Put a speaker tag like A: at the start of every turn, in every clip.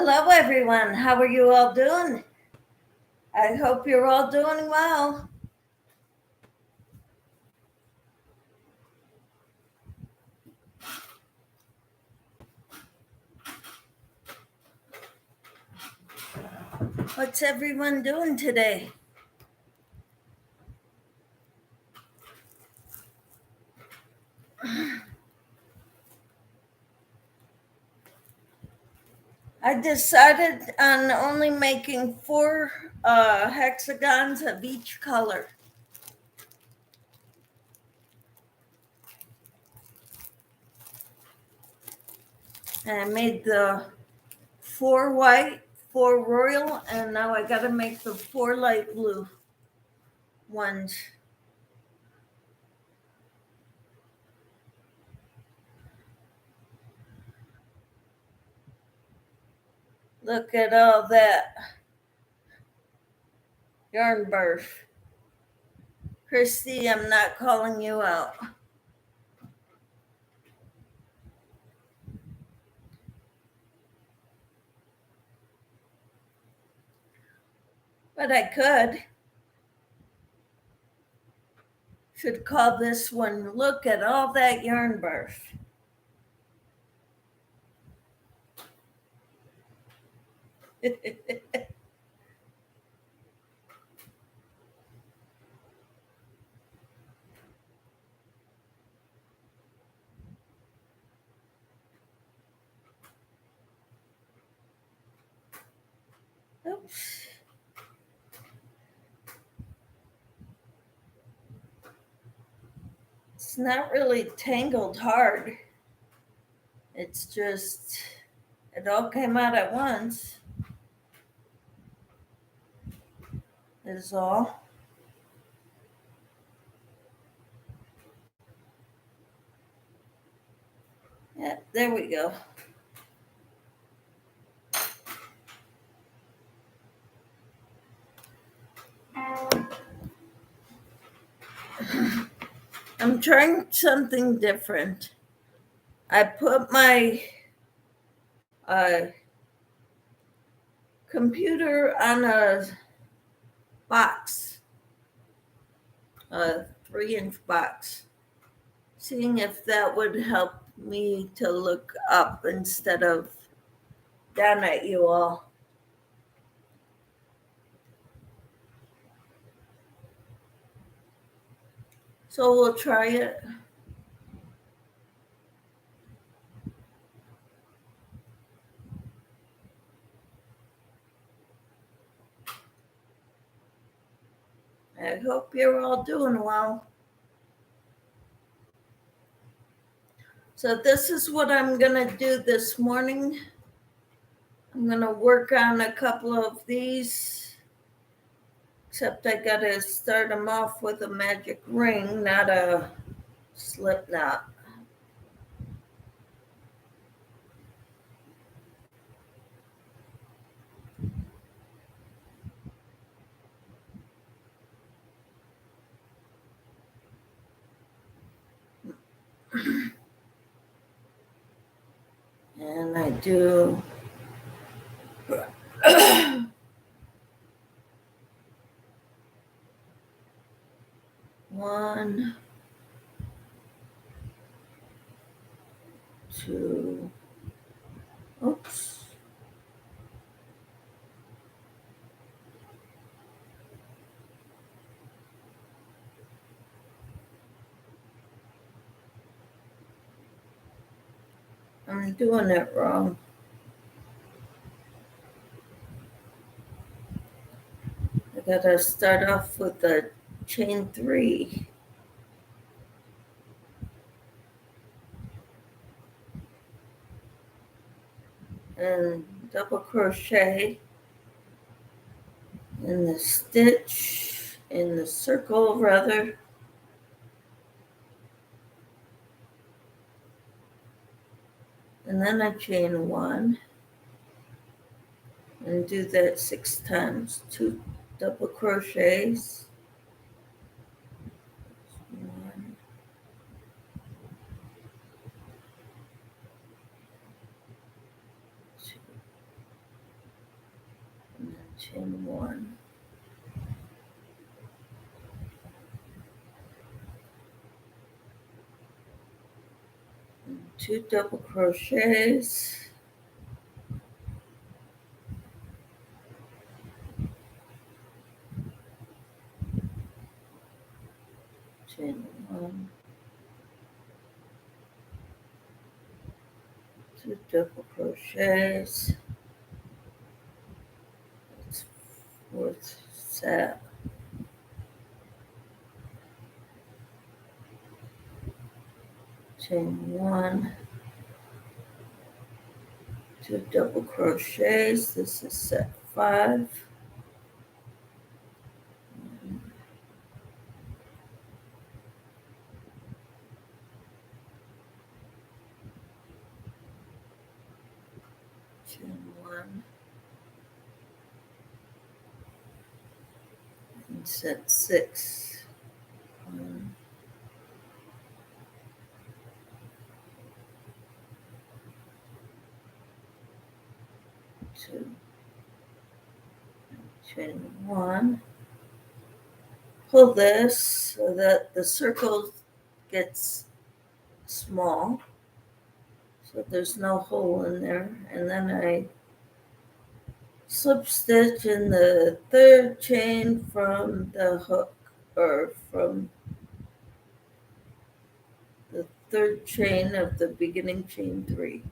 A: Hello, everyone. How are you all doing? I hope you're all doing well. What's everyone doing today? I decided on only making four hexagons of each color. And I made the four white, four royal, and now I got to make the four light blue ones. Look at all that yarn birth. Christy, I'm not calling you out. But I could. Should call this one, look at all that yarn birth. Oops. It's not really tangled hard. It's just, it all came out at once, is all. Yeah, there we go. I'm trying something different. I put my computer on a box, a 3-inch box, seeing if that would help me to look up instead of down at you all. So we'll try it. I hope you're all doing well. So this is what I'm gonna do this morning. I'm gonna work on a couple of these, except I gotta start them off with a magic ring, not a slip knot. And I do one, two, oops. I'm doing it wrong. I gotta start off with the chain 3. And double crochet in the stitch, in the circle rather. And then I chain 1 and do that 6 times, 2 double crochets. 1, 2, chain 1, and 2 double crochets, chain 1, 2 double crochets, that's 4th set, chain 1, 2 double crochets, this is set 5, chain 1, and set 6, 1, 2, chain 1, pull this so that the circle gets small, so there's no hole in there, and then I slip stitch in the 3rd chain from the hook, or from the 3rd chain of the beginning chain 3,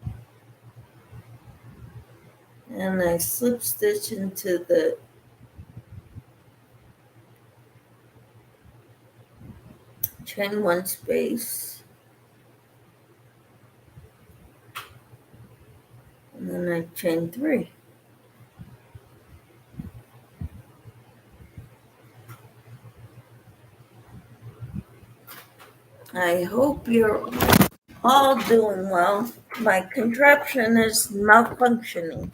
A: and I slip stitch into the chain 1 space, and then I chain 3. I hope you're all doing well. My contraption is malfunctioning.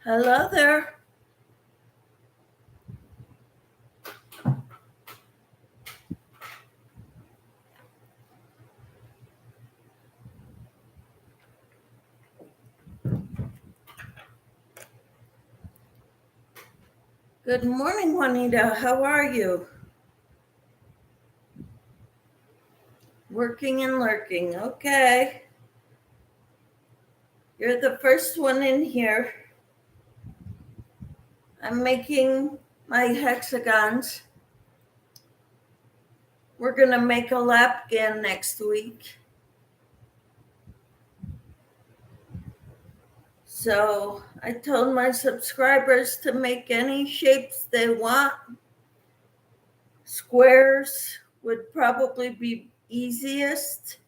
A: Hello there. Good morning, Juanita. How are you? Working and lurking. Okay. You're the first one in here. I'm making my hexagons. We're going to make a lapghan next week. So I told my subscribers to make any shapes they want. Squares would probably be easiest.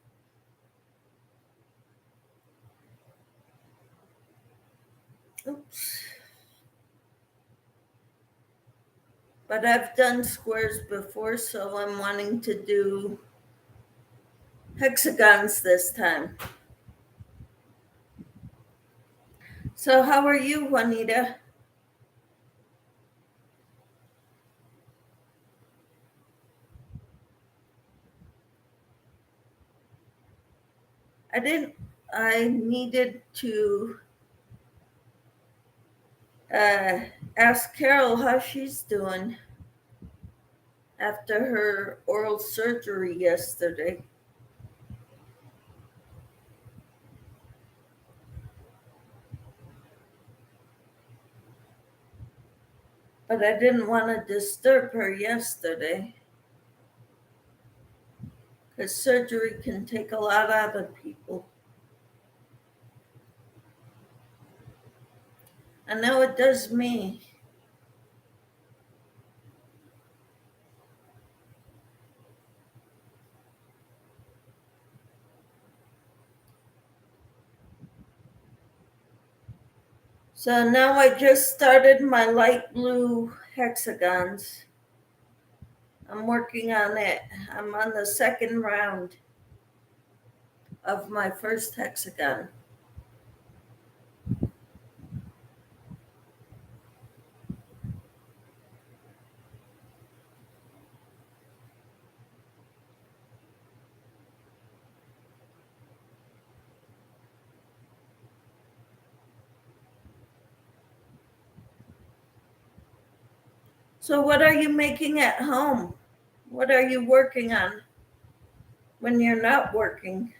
A: Oops. But I've done squares before, so I'm wanting to do hexagons this time. So how are you, Juanita? I needed to ask Carol how she's doing after her oral surgery yesterday. But I didn't want to disturb her yesterday, because surgery can take a lot out of people. I know it does me. So now I just started my light blue hexagons. I'm working on it. I'm on the second round of my first hexagon. So what are you making at home? What are you working on when you're not working?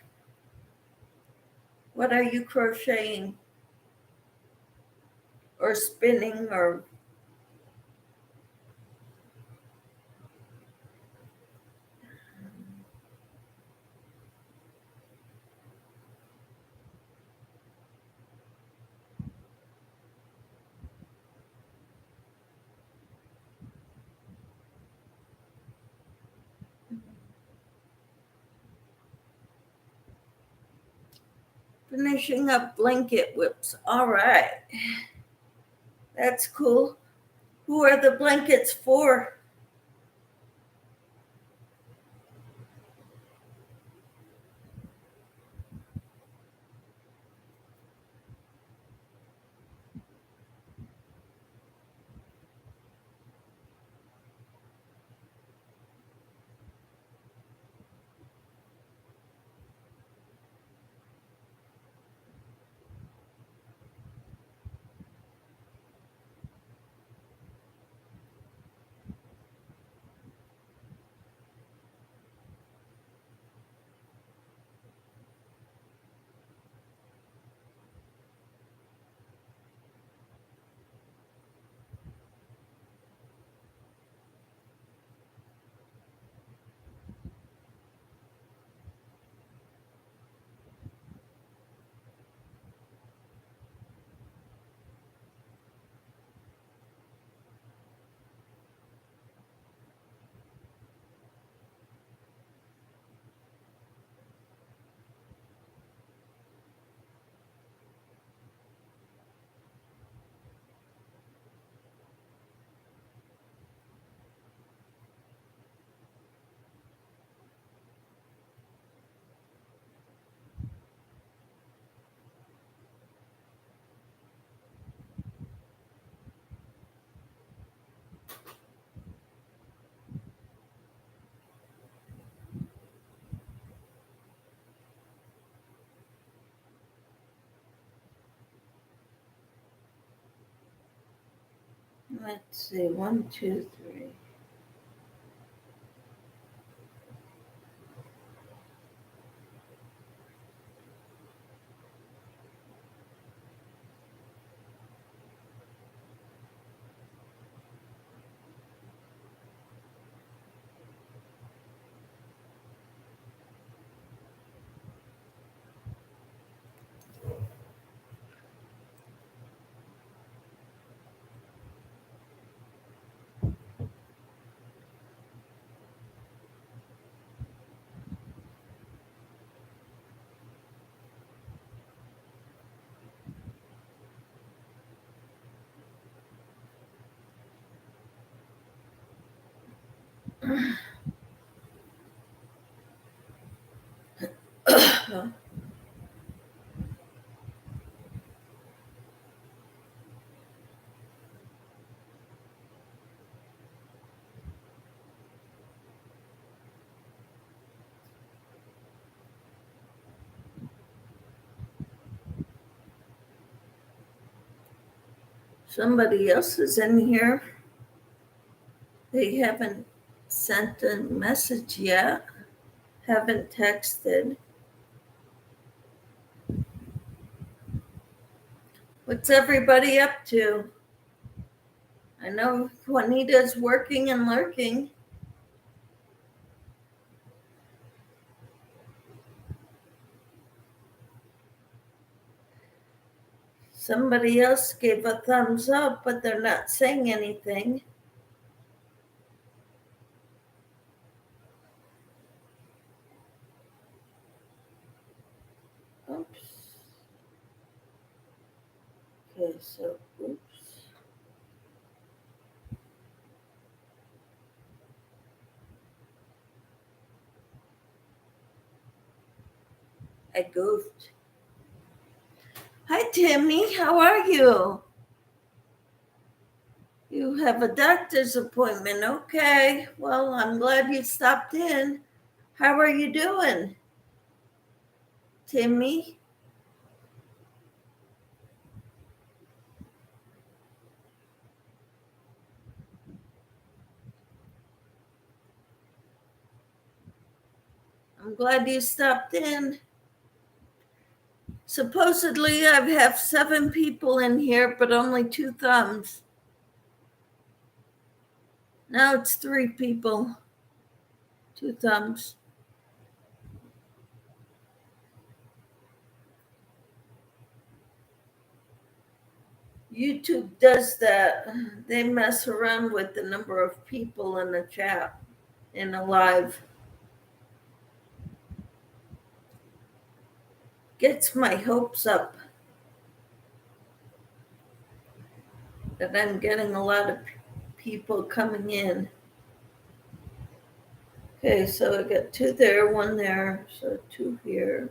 A: What are you crocheting or spinning or finishing up blanket whips? All right. That's cool. Who are the blankets for? Let's see, 1, 2, 3. Somebody else is in here. They haven't sent a message yet, haven't texted. What's everybody up to? I know Juanita's working and lurking. Somebody else gave a thumbs up, but they're not saying anything. Oops. Okay, so oops. I goofed. Hi, Timmy. How are you? You have a doctor's appointment. Okay. Well, I'm glad you stopped in. How are you doing, Timmy? I'm glad you stopped in. Supposedly, I have 7 people in here, but only 2 thumbs. Now it's 3 people, 2 thumbs. YouTube does that. They mess around with the number of people in the chat in a live. Gets my hopes up that I'm getting a lot of people coming in. Okay, so I got 2 there, 1 there, so 2 here.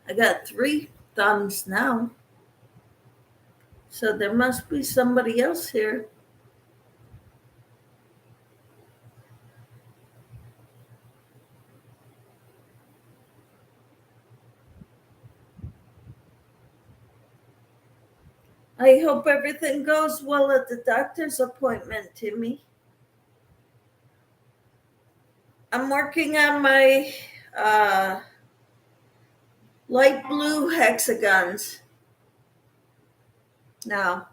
A: I got 3 thumbs now. So there must be somebody else here. I hope everything goes well at the doctor's appointment, Timmy. I'm working on my light blue hexagons now.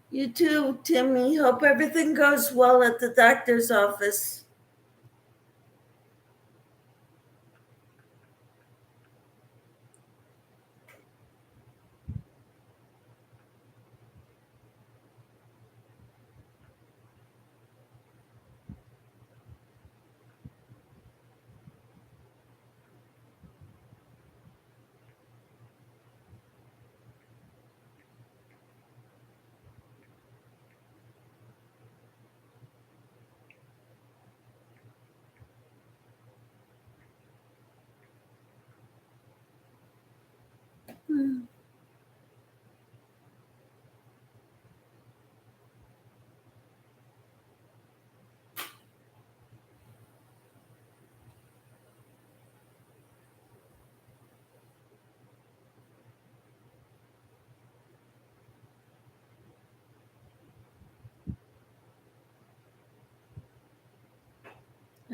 A: You too, Timmy. Hope everything goes well at the doctor's office.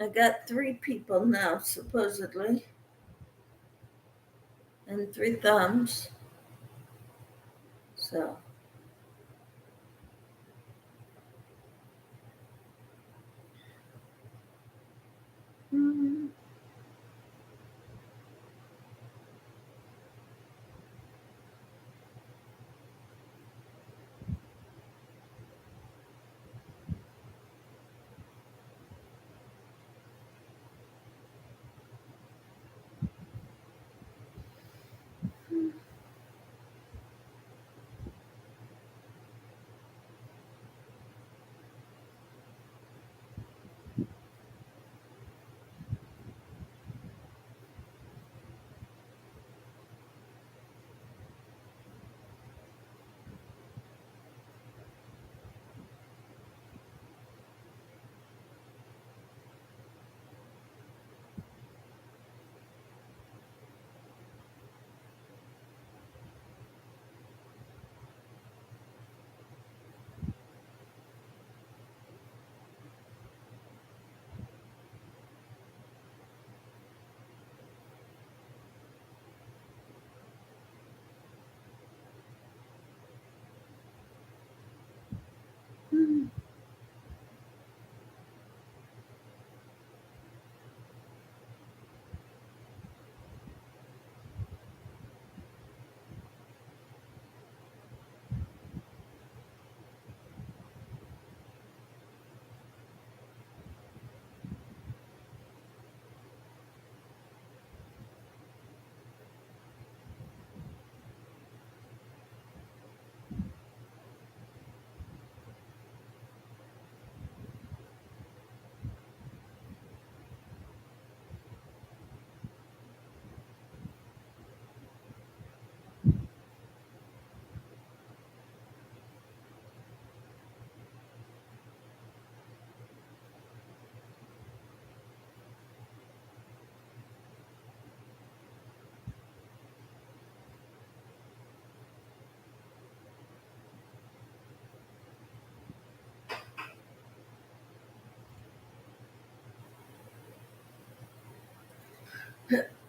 A: I got 3 people now, supposedly, and 3 thumbs. So. Mm.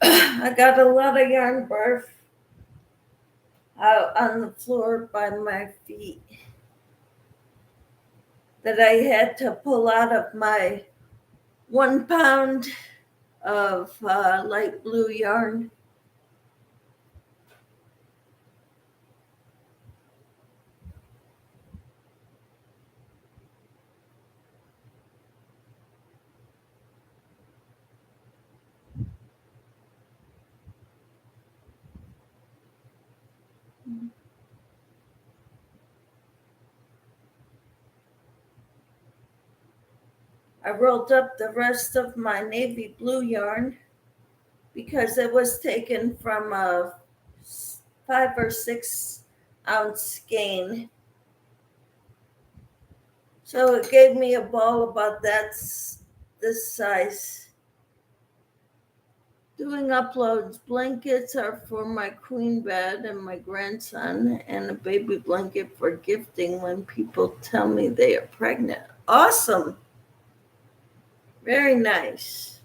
A: I got a lot of yarn barf out on the floor by my feet that I had to pull out of my 1 pound of light blue yarn. I rolled up the rest of my navy blue yarn because it was taken from a 5 or 6 ounce skein. So it gave me a ball about this size. Doing uploads. Blankets are for my queen bed and my grandson, and a baby blanket for gifting when people tell me they are pregnant. Awesome. Very nice.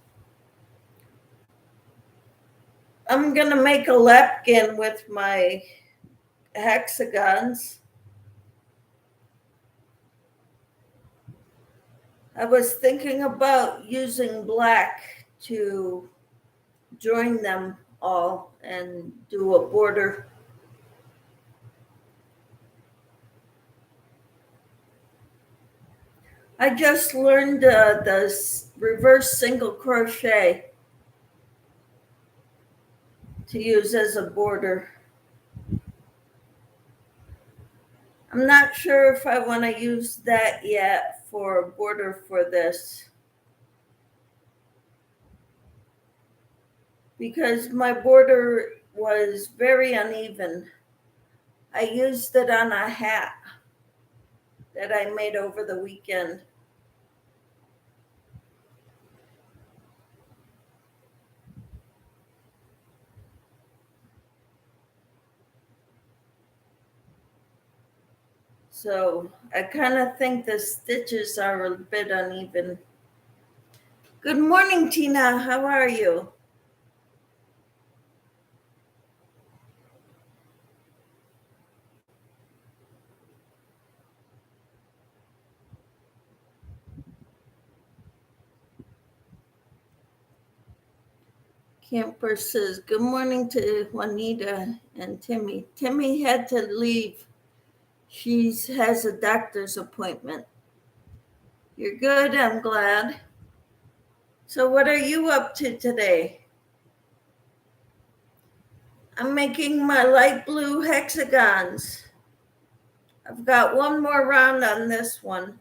A: I'm going to make a lapkin with my hexagons. I was thinking about using black to join them all and do a border. I just learned the reverse single crochet to use as a border. I'm not sure if I want to use that yet for a border for this, because my border was very uneven. I used it on a hat that I made over the weekend. So I kind of think the stitches are a bit uneven. Good morning, Tina. How are you? Camper says, good morning to Juanita and Timmy. Timmy had to leave. She has a doctor's appointment. You're good, I'm glad. So what are you up to today? I'm making my light blue hexagons. I've got one more round on this one.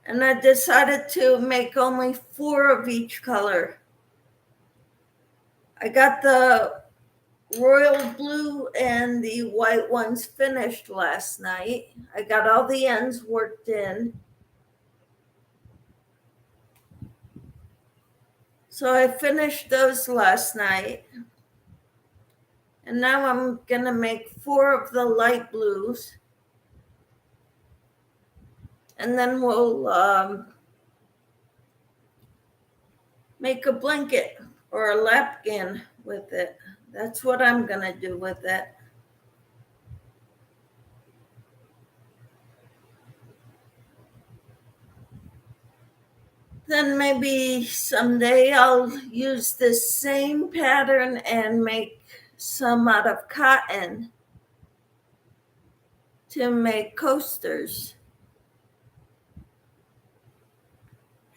A: And I decided to make only 4 of each color. I got the royal blue and the white ones finished last night. I got all the ends worked in. So I finished those last night. And now I'm going to make 4 of the light blues. And then we'll make a blanket or a lapkin with it. That's what I'm going to do with it. Then maybe someday I'll use this same pattern and make some out of cotton to make coasters.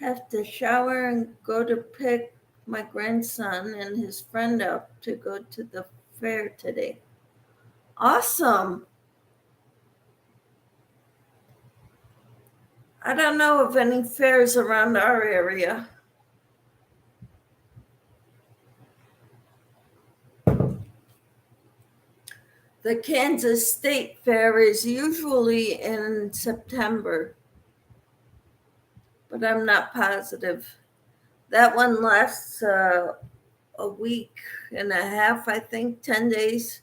A: Have to shower and go to pick my grandson and his friend up to go to the fair today. Awesome. I don't know of any fairs around our area. The Kansas State Fair is usually in September, but I'm not positive. That one lasts a week and a half, I think, 10 days.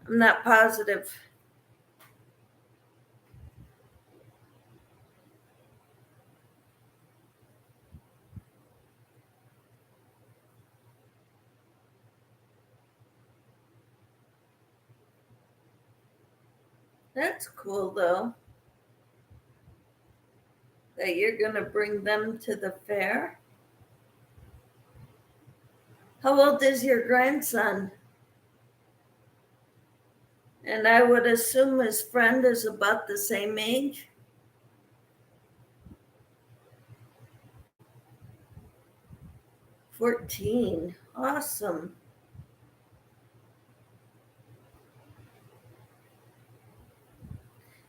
A: I'm not positive. That's cool, though, that you're going to bring them to the fair. How old is your grandson? And I would assume his friend is about the same age. 14. Awesome.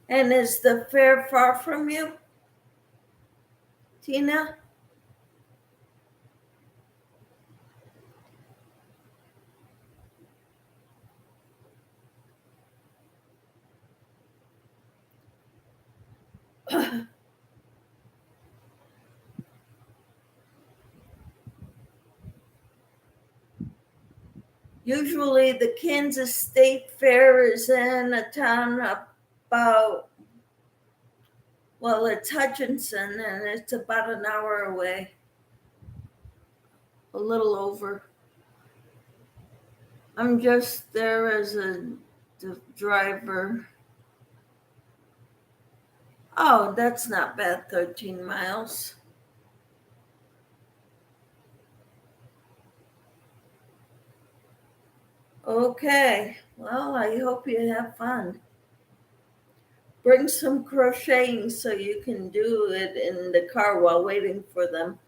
A: And is the fair far from you, Tina? Usually the Kansas State Fair is in a town about, well, it's Hutchinson, and it's about an hour away, a little over. I'm just there as a driver. Oh, that's not bad, 13 miles. Okay, well, I hope you have fun. Bring some crocheting so you can do it in the car while waiting for them.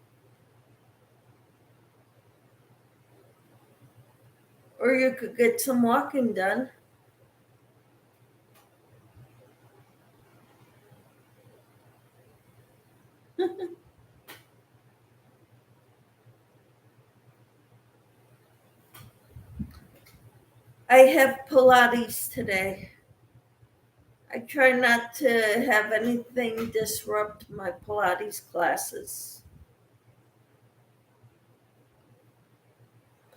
A: Or you could get some walking done. I have Pilates today. I try not to have anything disrupt my Pilates classes.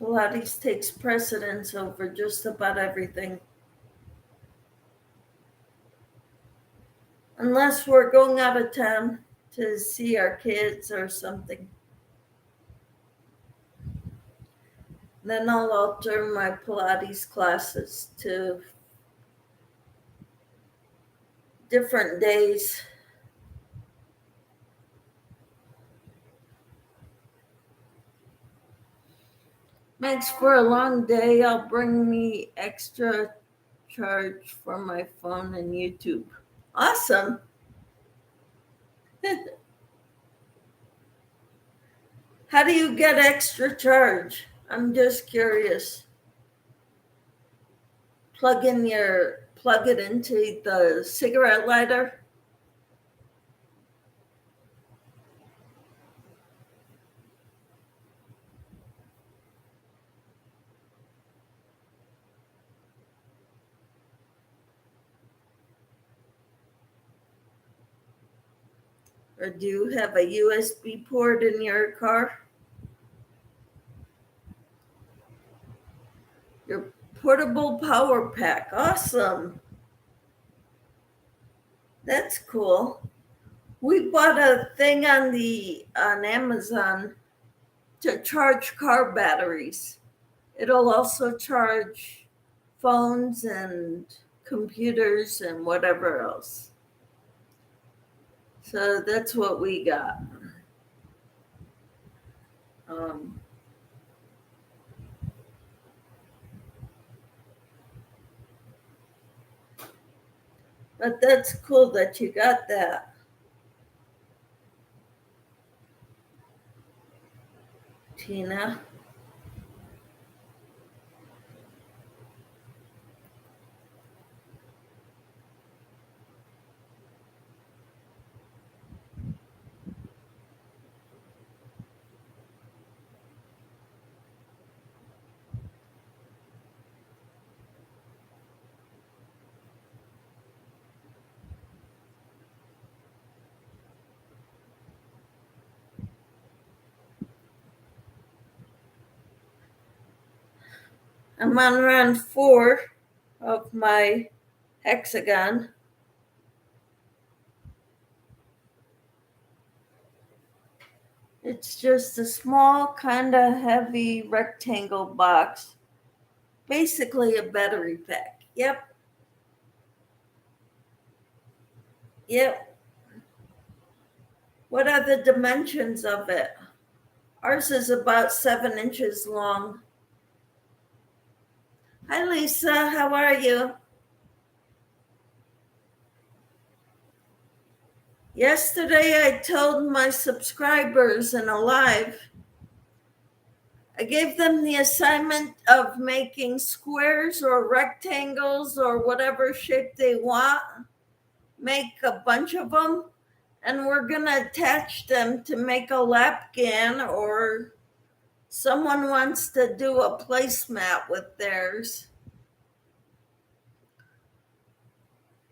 A: Pilates takes precedence over just about everything. Unless we're going out of town to see our kids or something. Then I'll alter my Pilates classes to different days. Thanks for a long day. I'll bring me extra charge for my phone and YouTube. Awesome. How do you get extra charge? I'm just curious. Plug it into the cigarette lighter. Or do you have a USB port in your car? Your portable power pack. Awesome. That's cool. We bought a thing on Amazon to charge car batteries. It'll also charge phones and computers and whatever else. So that's what we got. But that's cool that you got that, Tina. I'm on round 4 of my hexagon. It's just a small, kind of heavy rectangle box. Basically a battery pack. Yep. Yep. What are the dimensions of it? Ours is about 7 inches long. Hi, Lisa. How are you? Yesterday, I told my subscribers in a live, I gave them the assignment of making squares or rectangles or whatever shape they want. Make a bunch of them, and we're going to attach them to make a lapgan, or someone wants to do a placemat with theirs.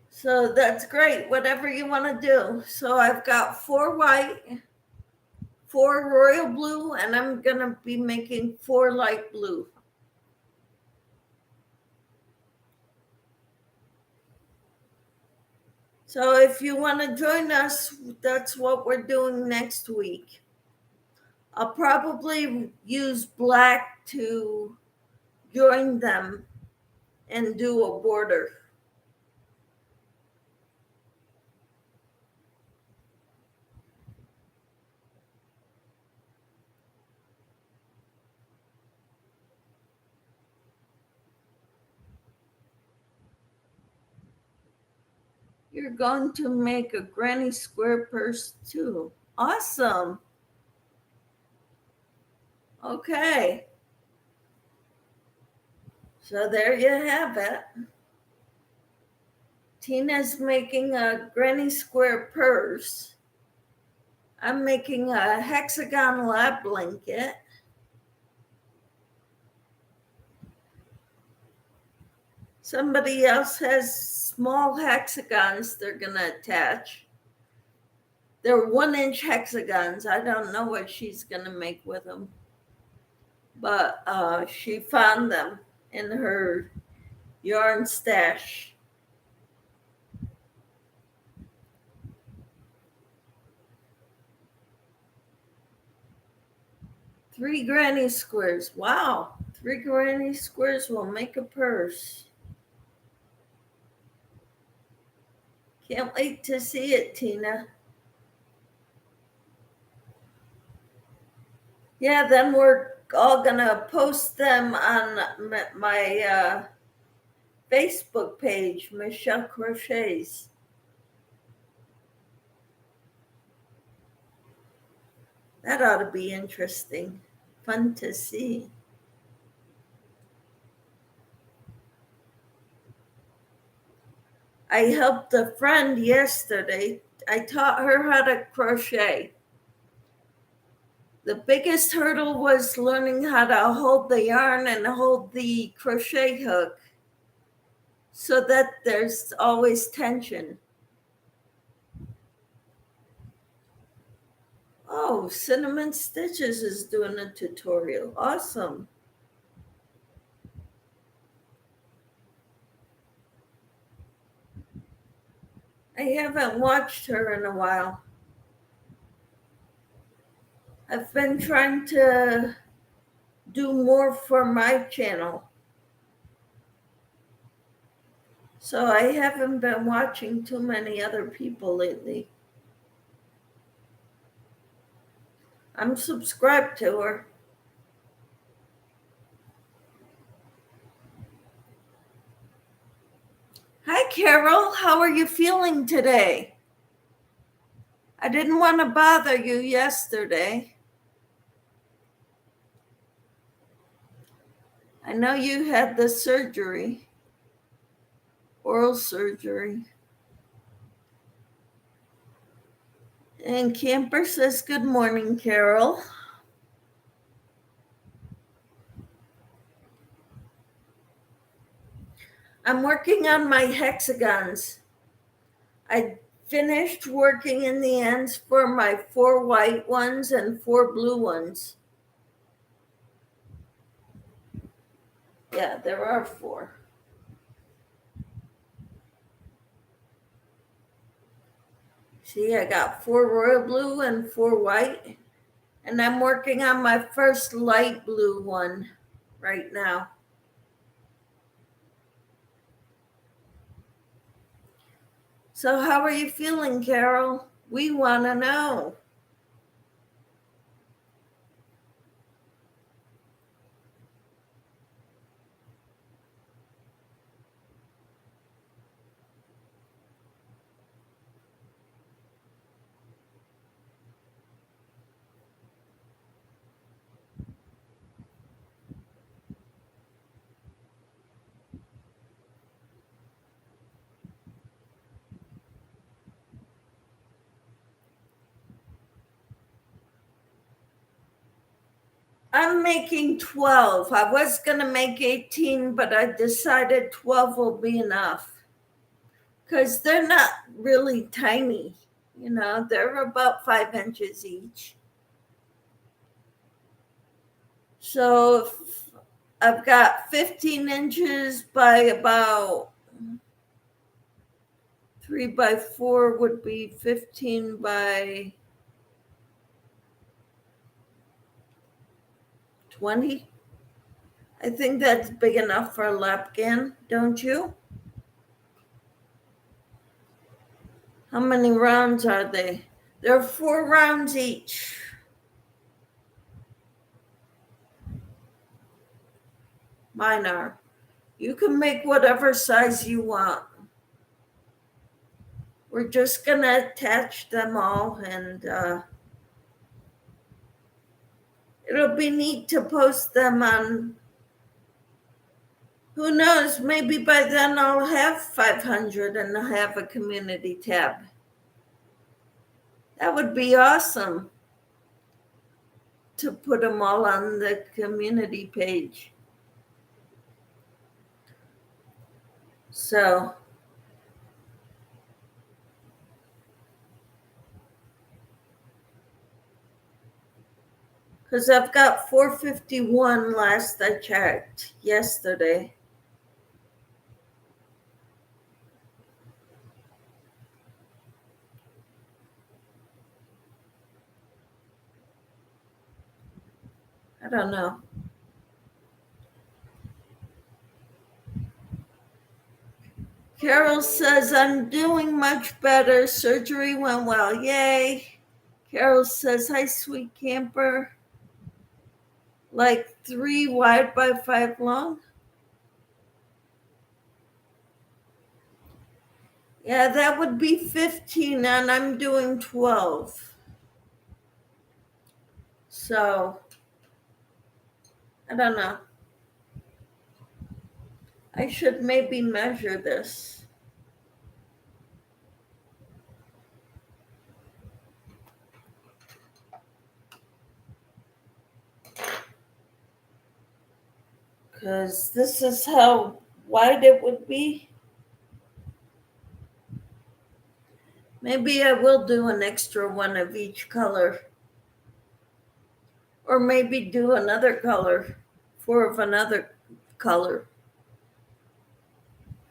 A: So that's great, whatever you want to do. So I've got 4 white, 4 royal blue, and I'm going to be making 4 light blue. So if you want to join us, that's what we're doing next week. I'll probably use black to join them and do a border. You're going to make a granny square purse too. Awesome. Okay. So there you have it. Tina's making a granny square purse. I'm making a hexagon lap blanket. Somebody else has small hexagons they're going to attach. They're 1-inch hexagons. I don't know what she's going to make with them. But she found them in her yarn stash. Three granny squares. Wow. 3 granny squares will make a purse. Can't wait to see it, Tina. Yeah, then we're all going to post them on my Facebook page, Michelle Crochets. That ought to be interesting. Fun to see. I helped a friend yesterday. I taught her how to crochet. The biggest hurdle was learning how to hold the yarn and hold the crochet hook so that there's always tension. Oh, Cinnamon Stitches is doing a tutorial. Awesome. I haven't watched her in a while. I've been trying to do more for my channel. So I haven't been watching too many other people lately. I'm subscribed to her. Hi, Carol. How are you feeling today? I didn't want to bother you yesterday. I know you had the surgery, oral surgery. And Camper says, good morning, Carol. I'm working on my hexagons. I finished working in the ends for my 4 white ones and 4 blue ones. Yeah, there are 4. See, I got 4 royal blue and 4 white. And I'm working on my first light blue one right now. So how are you feeling, Carol? We want to know. I'm making 12. I was going to make 18, but I decided 12 will be enough because they're not really tiny. You know, they're about 5 inches each. So I've got 15 inches by about 3 by 4 would be 15 by 20. I think that's big enough for a lapkin, don't you? How many rounds are they? There are 4 rounds each. Mine are. You can make whatever size you want. We're just going to attach them all, and it'll be neat to post them on. Who knows? Maybe by then I'll have 500 and I'll have a community tab. That would be awesome to put them all on the community page. So, because I've got 451 last I checked yesterday. I don't know. Carol says, I'm doing much better. Surgery went well. Yay. Carol says, hi, sweet camper. Like 3 wide by 5 long. Yeah, that would be 15, and I'm doing 12. So, I don't know. I should maybe measure this. Because this is how wide it would be. Maybe I will do an extra one of each color. Or maybe do another color, 4 of another color.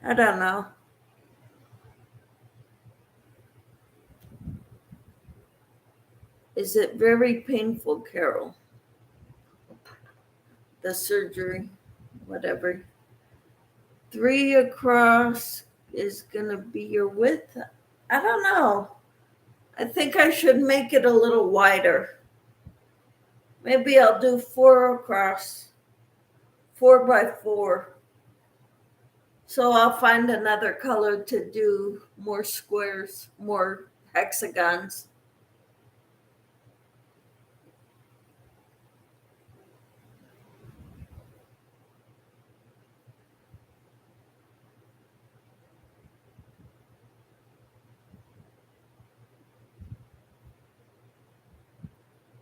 A: I don't know. Is it very painful, Carol? The surgery, whatever. 3 across is going to be your width. I don't know. I think I should make it a little wider. Maybe I'll do 4 across, 4 by 4. So I'll find another color to do more squares, more hexagons.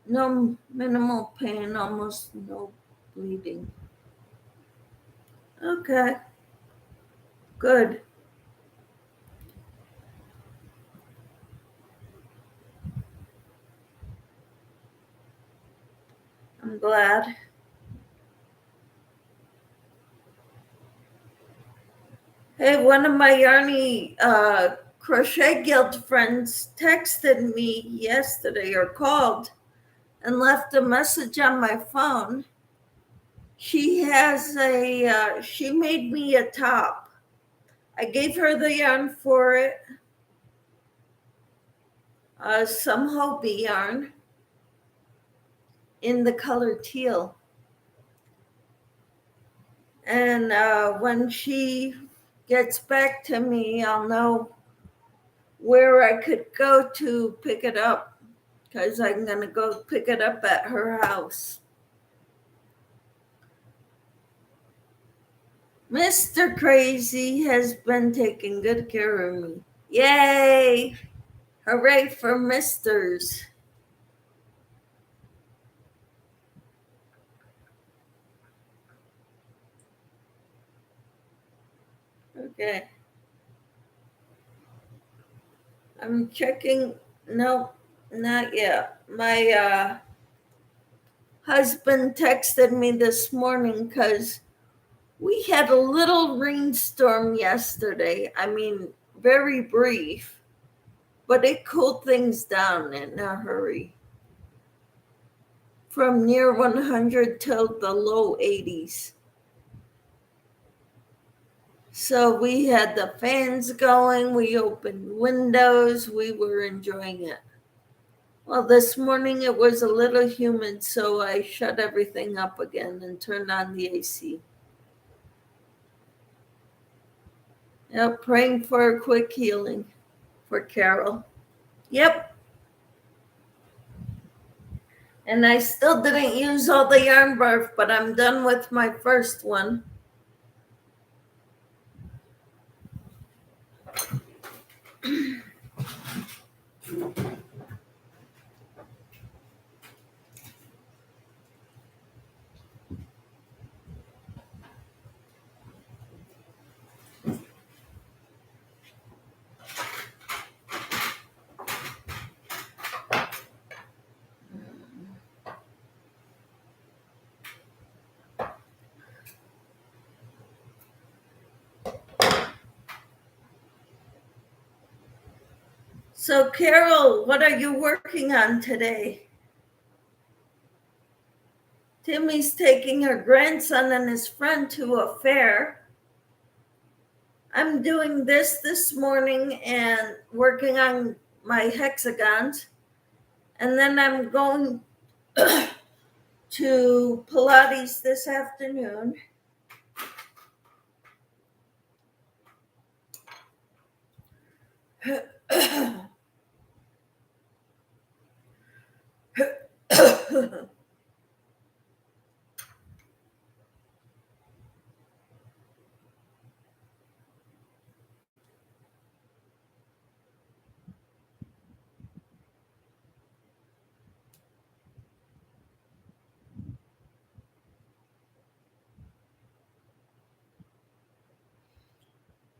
A: No minimal pain, almost no bleeding. Okay, good. I'm glad. Hey, one of my Yarny Crochet Guild friends texted me yesterday or called and left a message on my phone. She has she made me a top. I gave her the yarn for it, some Hopi yarn in the color teal. And when she gets back to me, I'll know where I could go to pick it up, because I'm going to go pick it up at her house. Mr. Crazy has been taking good care of me. Yay! Hooray for misters. Okay. I'm checking. Nope, not yet. My husband texted me this morning because we had a little rainstorm yesterday. I mean, very brief, but it cooled things down in a hurry. From near 100 till the low 80s. So we had the fans going, we opened windows, we were enjoying it. Well, this morning it was a little humid, so I shut everything up again and turned on the AC. Yep, praying for a quick healing for Carol. Yep. And I still didn't use all the yarn barf, but I'm done with my first one. So, Carol, what are you working on today? Timmy's taking her grandson and his friend to a fair. I'm doing this morning and working on my hexagons. And then I'm going to Pilates this afternoon.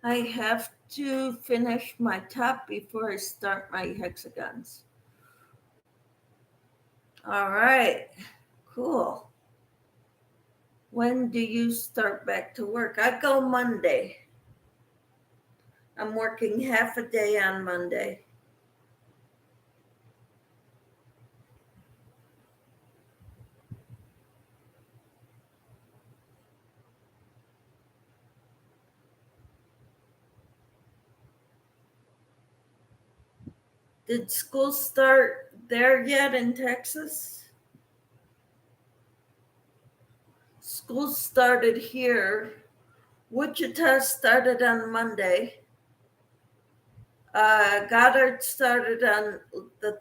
A: I have to finish my top before I start my hexagons. All right, cool. When do you start back to work? I go Monday. I'm working half a day on Monday. Did school start there yet in Texas? School started here. Wichita started on Monday. Goddard started on the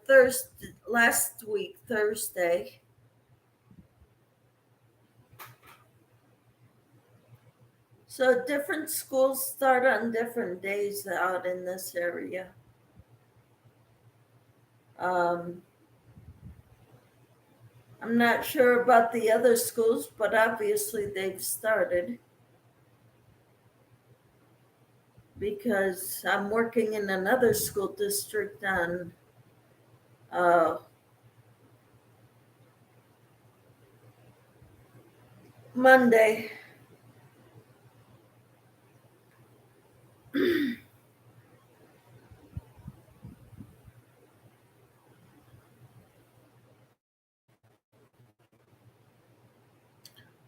A: last week, Thursday. So different schools start on different days out in this area. I'm not sure about the other schools, but obviously they've started, because I'm working in another school district on Monday.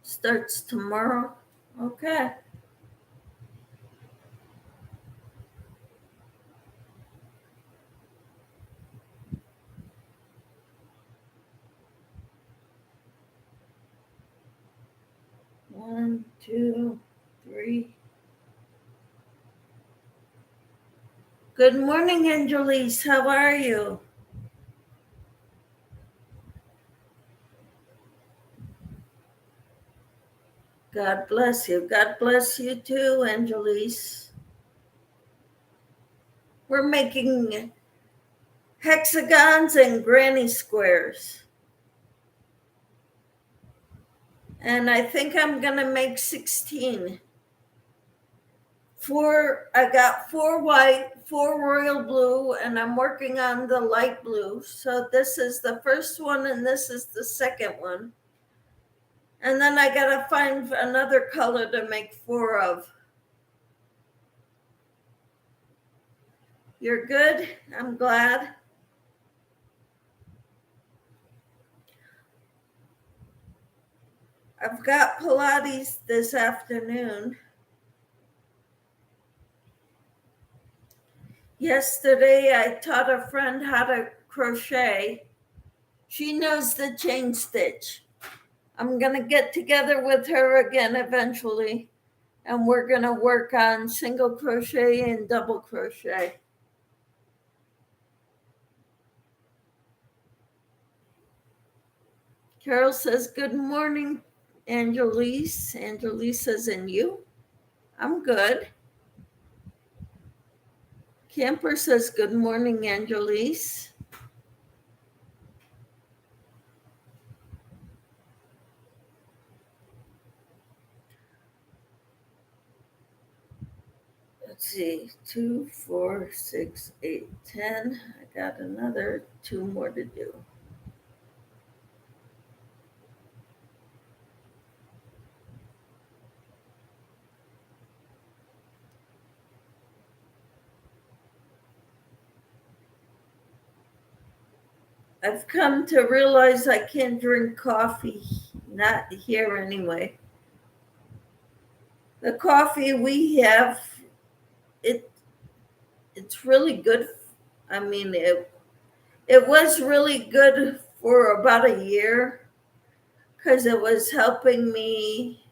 A: Starts tomorrow. Okay. 2, 3. Good morning, Angelise. How are you? God bless you. God bless you too, Angelise. We're making hexagons and granny squares. And I think I'm going to make 16. I got 4 white, 4 royal blue, and I'm working on the light blue. So this is the first one and this is the second one. And then I got to find another color to make 4 of. You're good? I'm glad. I've got Pilates this afternoon. Yesterday, I taught a friend how to crochet. She knows the chain stitch. I'm going to get together with her again eventually, and we're going to work on single crochet and double crochet. Carol says, good morning, Angelise. Angelise says, and you? I'm good. Camper says, good morning, Angelise. Let's see, 2, 4, 6, 8, 10. I got another 2 more to do. I've come to realize I can't drink coffee, not here anyway. The coffee we have, it's really good. I mean, it was really good for about a year because it was helping me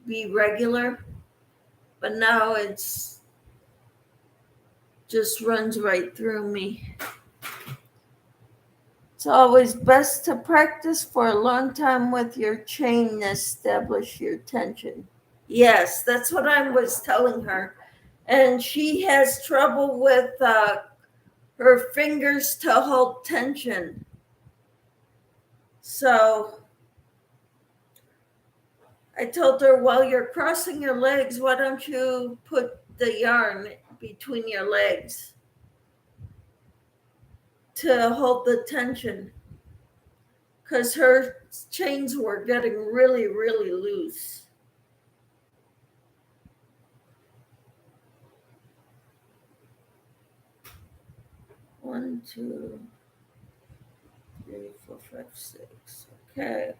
A: be regular, but now it's just runs right through me. It's always best to practice for a long time with your chain and establish your tension. Yes, that's what I was telling her. And she has trouble with her fingers to hold tension. So I told her, while you're crossing your legs, why don't you put the yarn between your legs to hold the tension? Because her chains were getting really, really loose. One, 2, 3, 4, 5, 6. Okay.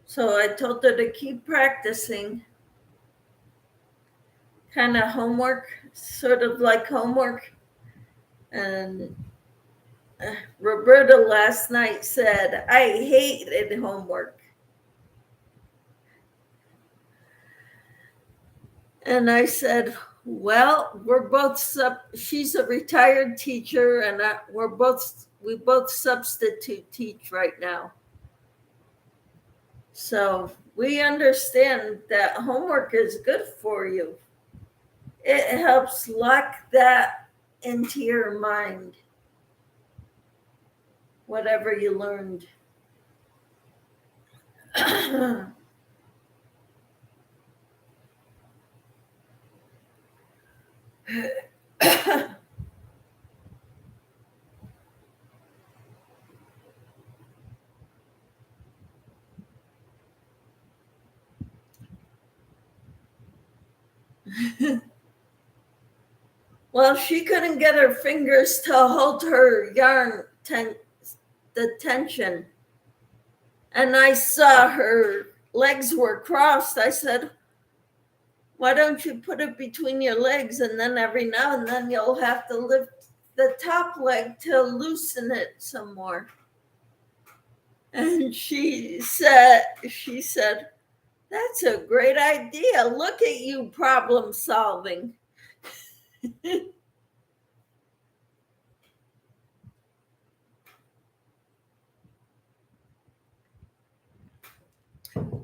A: So I told her to keep practicing. Kind of homework, sort of like homework. And Roberta last night said, I hated homework. And I said, well, she's a retired teacher and we both substitute teach right now. So we understand that homework is good for you. It helps lock that into your mind, whatever you learned. Well, she couldn't get her fingers to hold her yarn, the tension. And I saw her legs were crossed. I said, why don't you put it between your legs, and then every now and then you'll have to lift the top leg to loosen it some more. And she said, that's a great idea. Look at you problem solving.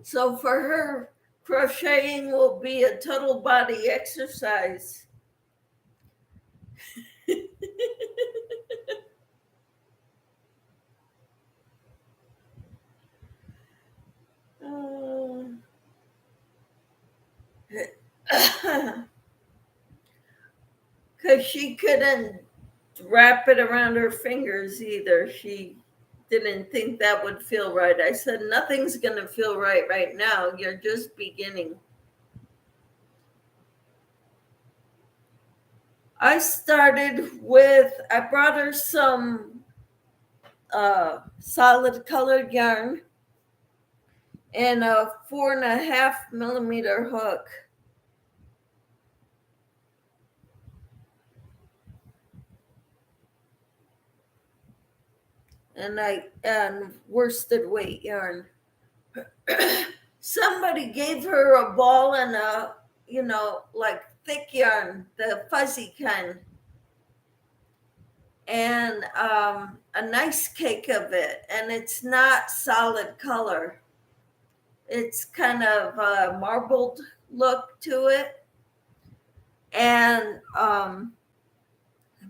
A: So for her, crocheting will be a total body exercise. Because she couldn't wrap it around her fingers either. She didn't think that would feel right. I said, nothing's going to feel right now. You're just beginning. I brought her some solid colored yarn and a 4.5 millimeter hook. And worsted weight yarn. Somebody gave her a ball and a, like thick yarn, the fuzzy kind, and a nice cake of it. And it's not solid color. It's kind of a marbled look to it. And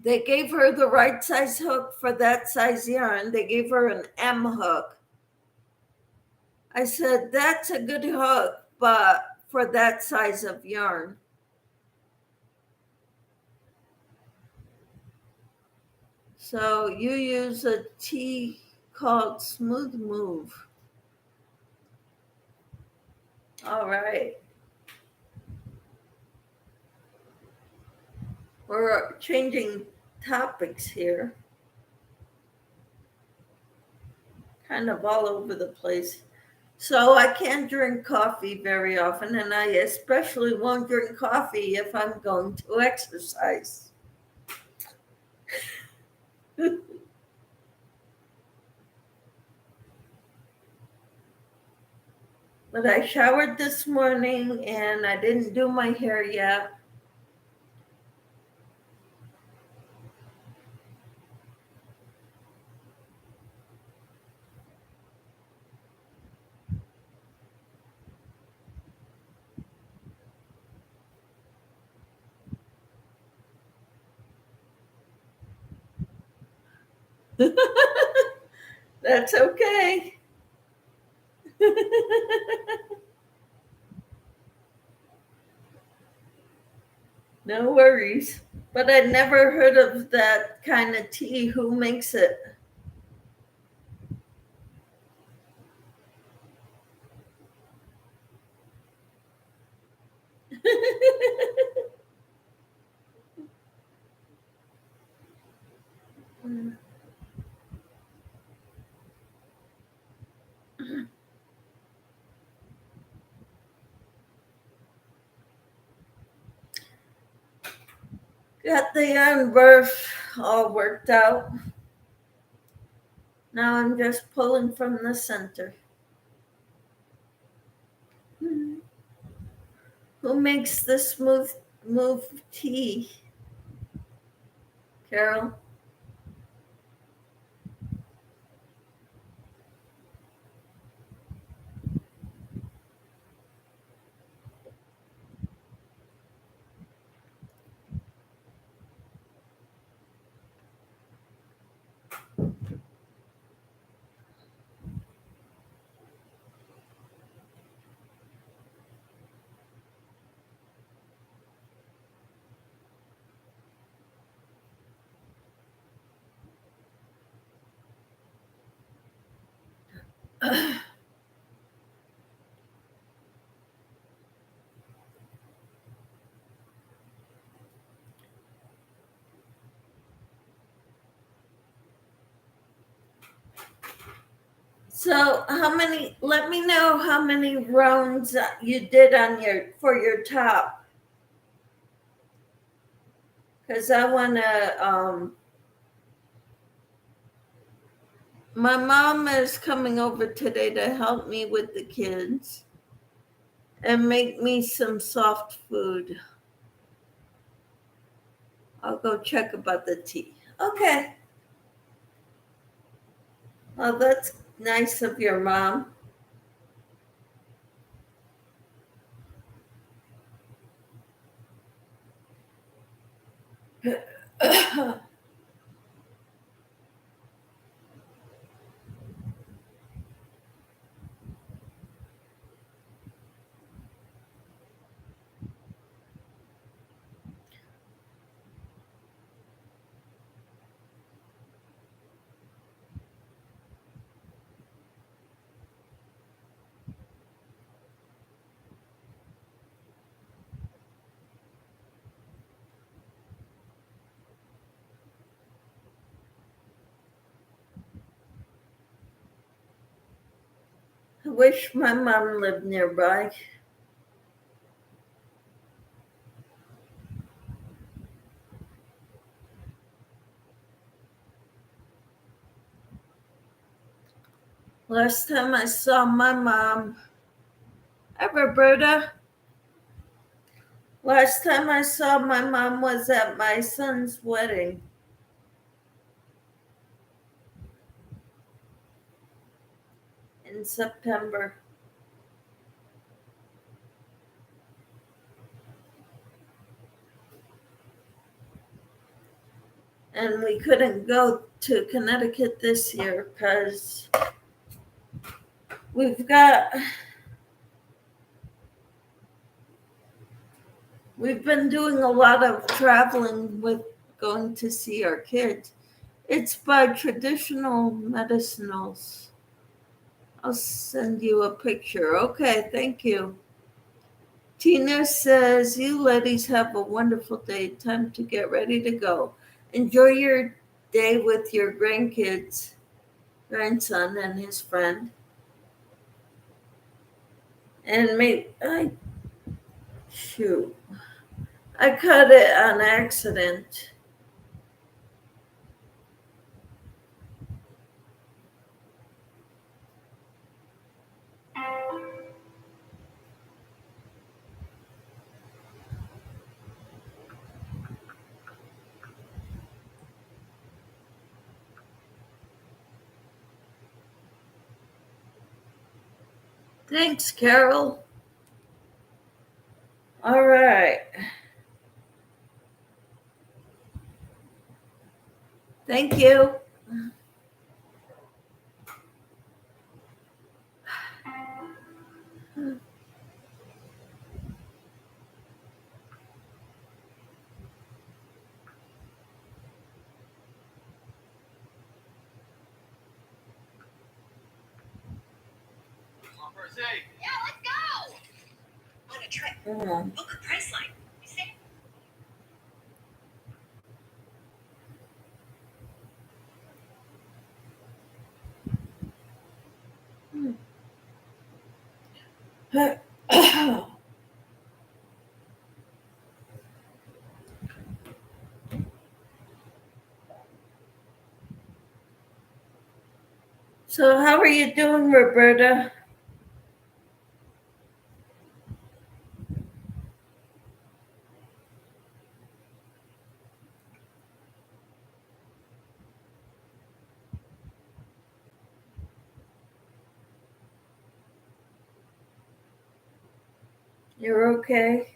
A: they gave her the right size hook for that size yarn. They gave her an M hook. I said, that's a good hook, but for that size of yarn. So you use a T called Smooth Move. All right. We're changing topics here. Kind of all over the place. So I can't drink coffee very often, and I especially won't drink coffee if I'm going to exercise. But I showered this morning and I didn't do my hair yet. That's okay. No worries. But I'd never heard of that kind of tea. Who makes it? Got the yarn birth all worked out. Now I'm just pulling from the center. Who makes the smooth move tea? Carol? So let me know how many rounds you did for your top. because I want to. My mom is coming over today to help me with the kids and make me some soft food. I'll go check about the tea. Okay. Well, that's nice of your mom. I wish my mom lived nearby. Last time I saw my mom, hi Roberta. Last time I saw my mom was at my son's wedding in September. And we couldn't go to Connecticut this year because we've been doing a lot of traveling with going to see our kids. It's by traditional medicinals. I'll send you a picture. Okay, thank you. Tina says, you ladies have a wonderful day. Time to get ready to go. Enjoy your day with your grandkids, grandson, and his friend. And shoot, I cut it on accident. Thanks, Carol. All right. Thank you.
B: Yeah, let's go. On a trip. Book a Priceline.
A: So, how are you doing, Roberta? You're okay?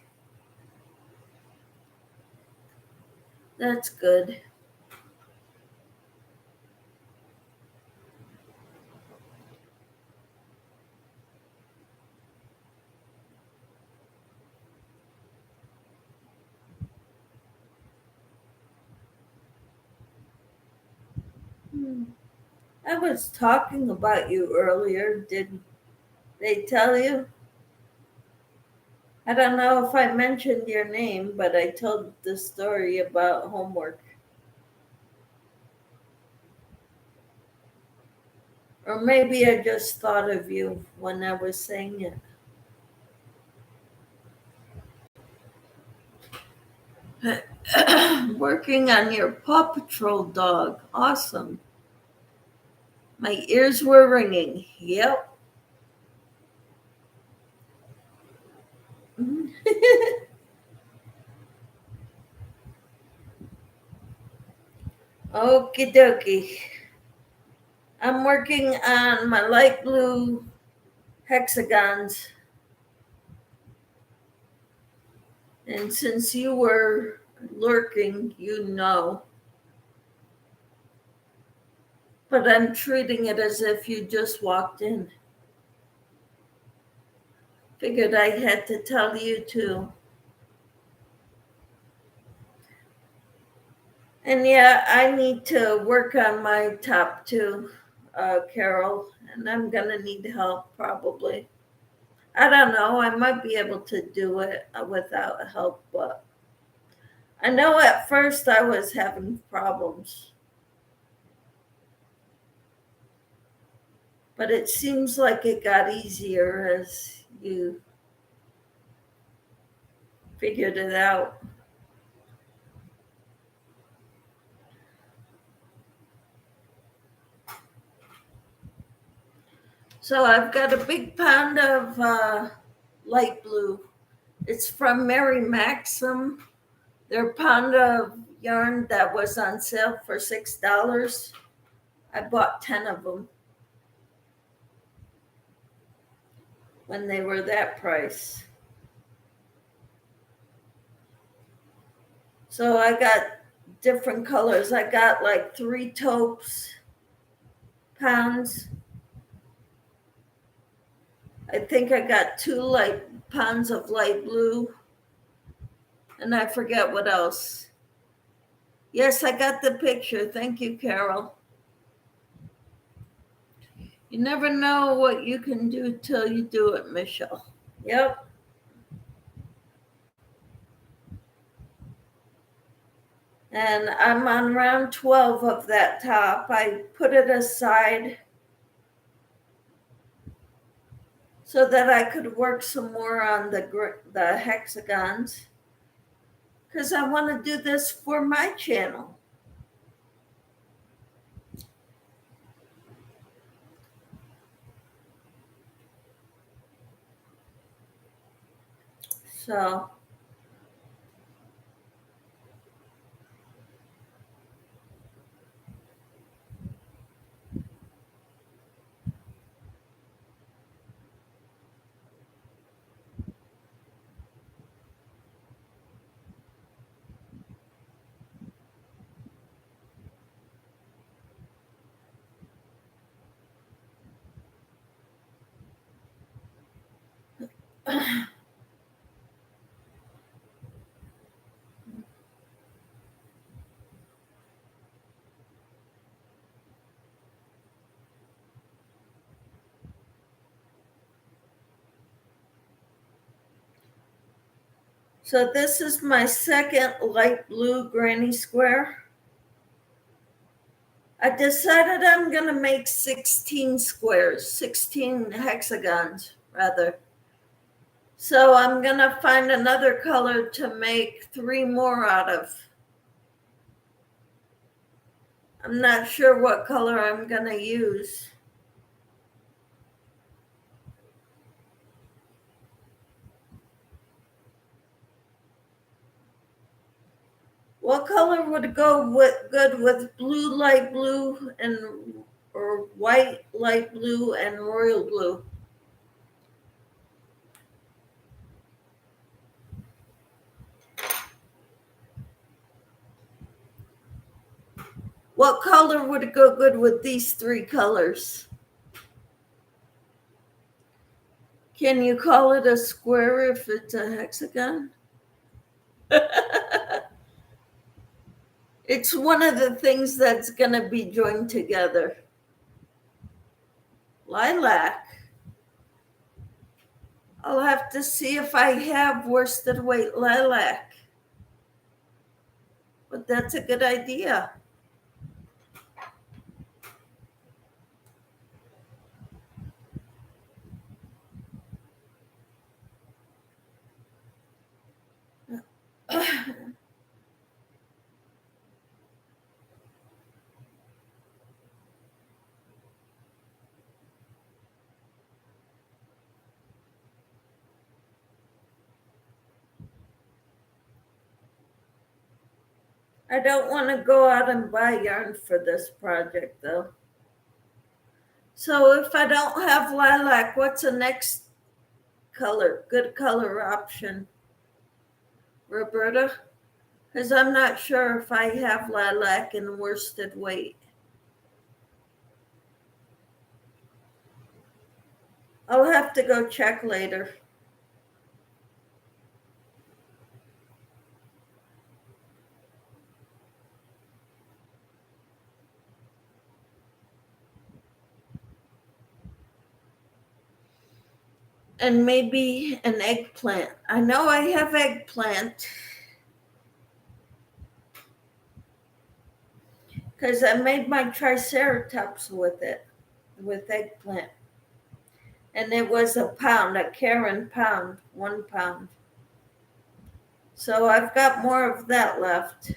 A: That's good. I was talking about you earlier. Did they tell you? I don't know if I mentioned your name, but I told the story about homework. Or maybe I just thought of you when I was saying it. We're working on your Paw Patrol dog. Awesome. My ears were ringing. Yep. Okie dokie. I'm working on my light blue hexagons. And since you were lurking, you know. But I'm treating it as if you just walked in. Figured I had to tell you too. And yeah, I need to work on my top two, Carol, and I'm gonna need help probably. I don't know, I might be able to do it without help, but I know at first I was having problems. But it seems like it got easier as you figured it out. So I've got a big pound of light blue. It's from Mary Maxim. Their pound of yarn that was on sale for $6. I bought 10 of them when they were that price. So I got different colors. I got like 3 taupes pounds. I think I got 2 light pounds of light blue. And I forget what else. Yes, I got the picture. Thank you, Carol. You never know what you can do till you do it, Michelle. Yep. And I'm on round 12 of that top. I put it aside so that I could work some more on the hexagons because I want to do this for my channel. So So this is my second light blue granny square. I decided I'm going to make 16 squares, 16 hexagons rather. So I'm going to find another color to make 3 more out of. I'm not sure what color I'm going to use. What color would go good with blue, light blue, or white, light blue, and royal blue? What color would go good with these 3 colors? Can you call it a square if it's a hexagon? It's one of the things that's going to be joined together. Lilac. I'll have to see if I have worsted weight lilac. But that's a good idea. I don't want to go out and buy yarn for this project though. So if I don't have lilac, what's the next color, good color option, Roberta? Because I'm not sure if I have lilac in worsted weight. I'll have to go check later. And maybe an eggplant. I know I have eggplant because I made my triceratops with it, with eggplant. And it was a pound, a Karen pound, 1 pound. So I've got more of that left.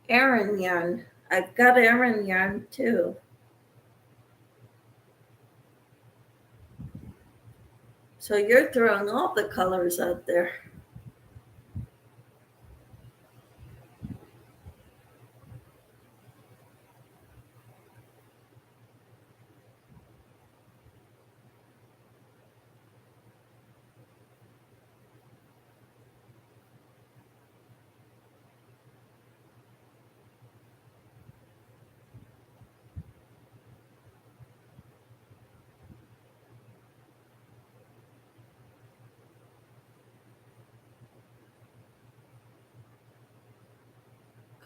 A: Aran yarn. I've got Aran yarn too. So you're throwing all the colors out there.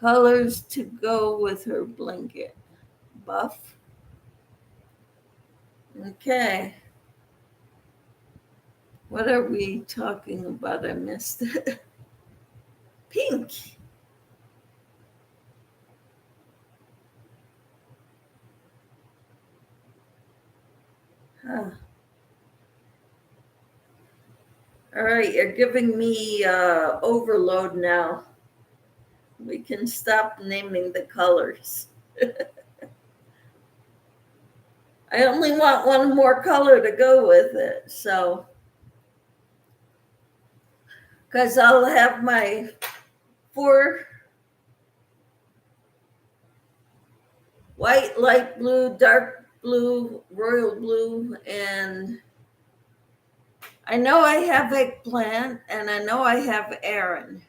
A: Colors to go with her blanket. Buff. Okay. What are we talking about? I missed it. Pink. Huh. All right, you're giving me overload now. We can stop naming the colors. I only want one more color to go with it, so. Because I'll have my 4 white, light blue, dark blue, royal blue, and I know I have eggplant and I know I have Aran.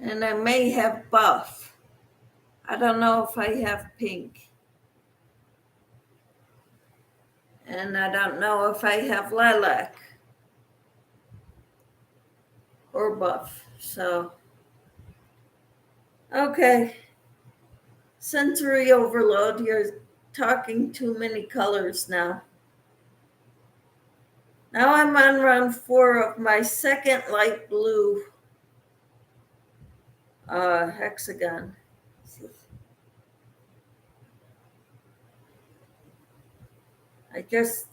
A: And I may have buff. I don't know if I have pink. And I don't know if I have lilac or buff. So, okay. Sensory overload. You're talking too many colors now. Now I'm on round 4 of my second light blue hexagon. I just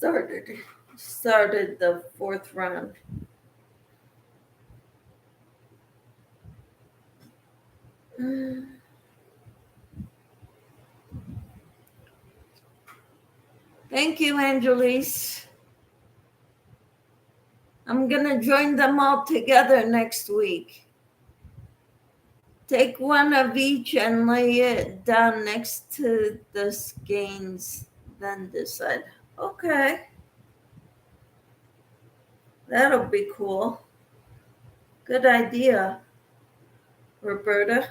A: started the 4th round. Thank you, Angelise. I'm gonna join them all together next week. Take one of each and lay it down next to the skeins, then decide. Okay. That'll be cool. Good idea, Roberta.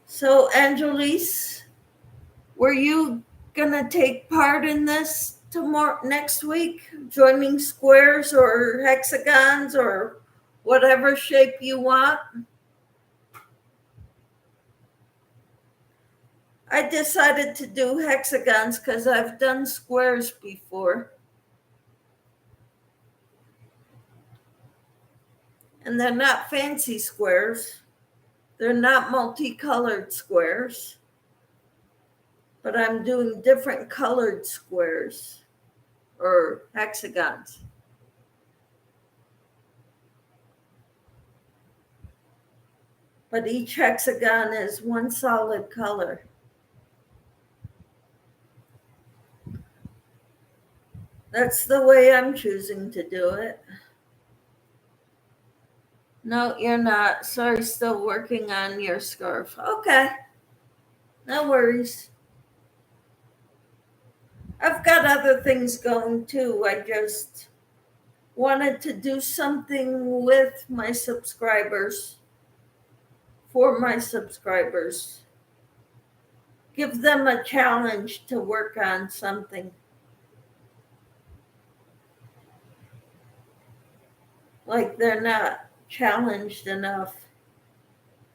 A: So, Angelise, were you gonna take part in this next week, joining squares or hexagons or whatever shape you want? I decided to do hexagons because I've done squares before. And they're not fancy squares. They're not multicolored squares. But I'm doing different colored squares or hexagons. But each hexagon is one solid color. That's the way I'm choosing to do it. No, you're not. Sorry, still working on your scarf. Okay, no worries. I've got other things going too. I just wanted to do something with my subscribers, for my subscribers. Give them a challenge to work on something. Like they're not challenged enough.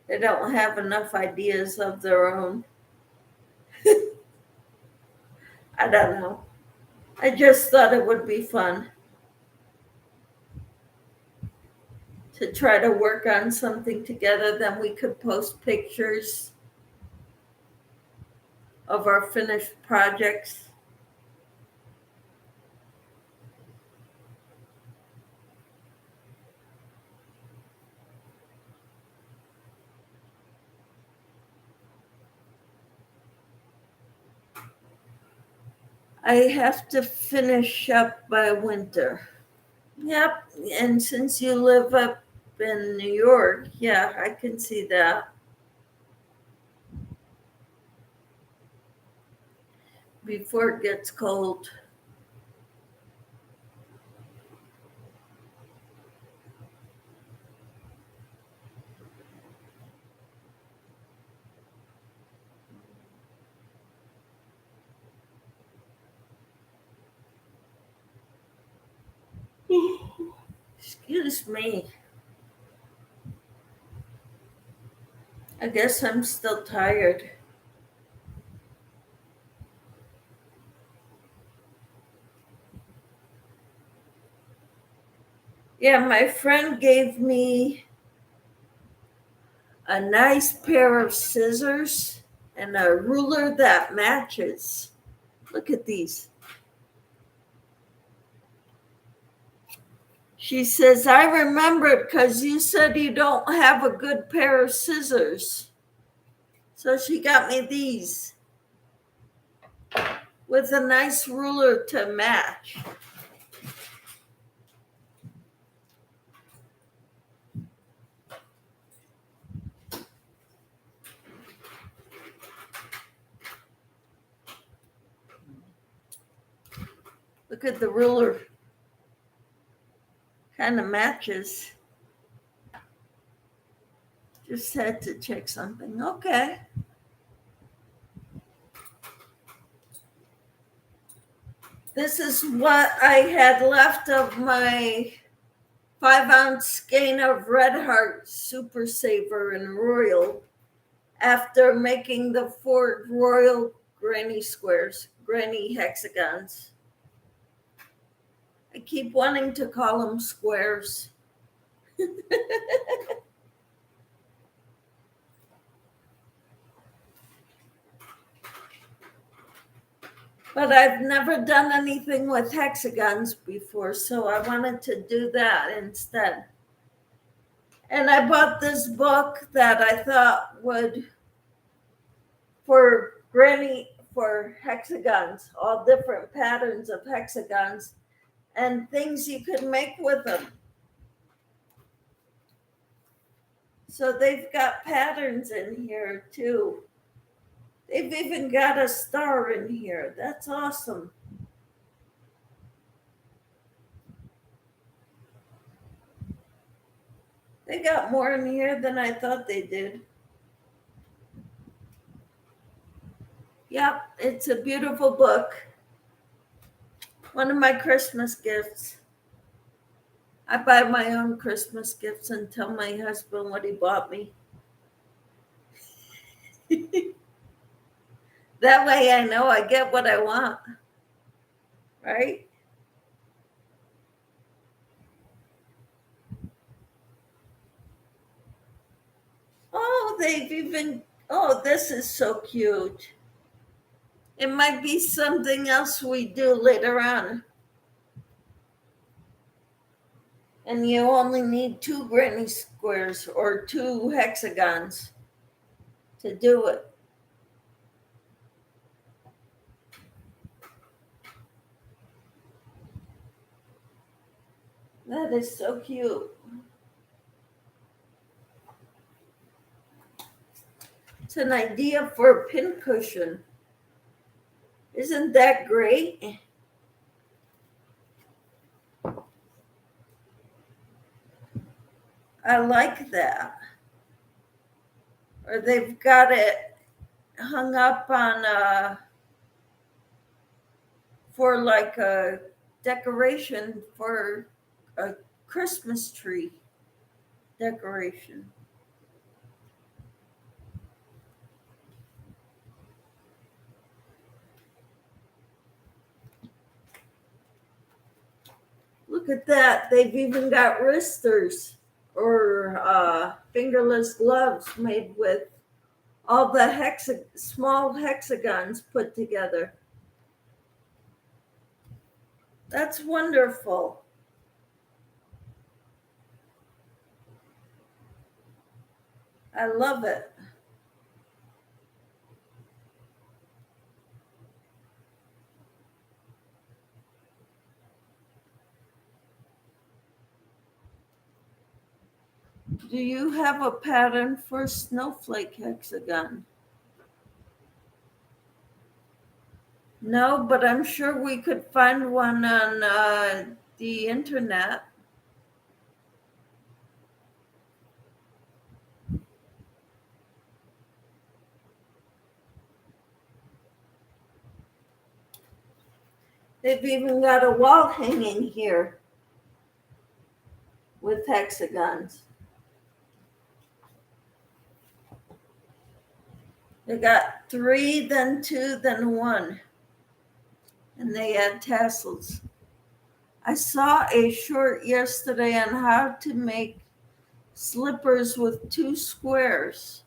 A: They don't have enough ideas of their own. I don't know. I just thought it would be fun to try to work on something together. Then we could post pictures of our finished projects. I have to finish up by winter. Yep, and since you live up in New York, yeah, I can see that. Before it gets cold. Excuse me. I guess I'm still tired. Yeah, my friend gave me a nice pair of scissors and a ruler that matches. Look at these. She says, I remembered because you said you don't have a good pair of scissors. So she got me these with a nice ruler to match. Look at the ruler. Kind of matches. Just had to check something. Okay. This is what I had left of my 5-ounce skein of Red Heart Super Saver and Royal after making the 4 Royal granny squares, granny hexagons. I keep wanting to call them squares. But I've never done anything with hexagons before, so I wanted to do that instead. And I bought this book that I thought would, for hexagons, all different patterns of hexagons and things you could make with them. So they've got patterns in here too. They've even got a star in here. That's awesome. They got more in here than I thought they did. Yep, it's a beautiful book. One of my Christmas gifts. I buy my own Christmas gifts and tell my husband what he bought me. That way I know I get what I want. Right? they've even, oh, this is so cute. It might be something else we do later on. And you only need 2 granny squares or 2 hexagons to do it. That is so cute. It's an idea for a pincushion. Isn't that great? I like that. Or they've got it hung up on for like a decoration for a Christmas tree decoration. Look at that. They've even got wristers or fingerless gloves made with all the small hexagons put together. That's wonderful. I love it. Do you have a pattern for snowflake hexagon? No, but I'm sure we could find one on the internet. They've even got a wall hanging here with hexagons. They got 3, then 2, then 1. And they add tassels. I saw a short yesterday on how to make slippers with 2 squares.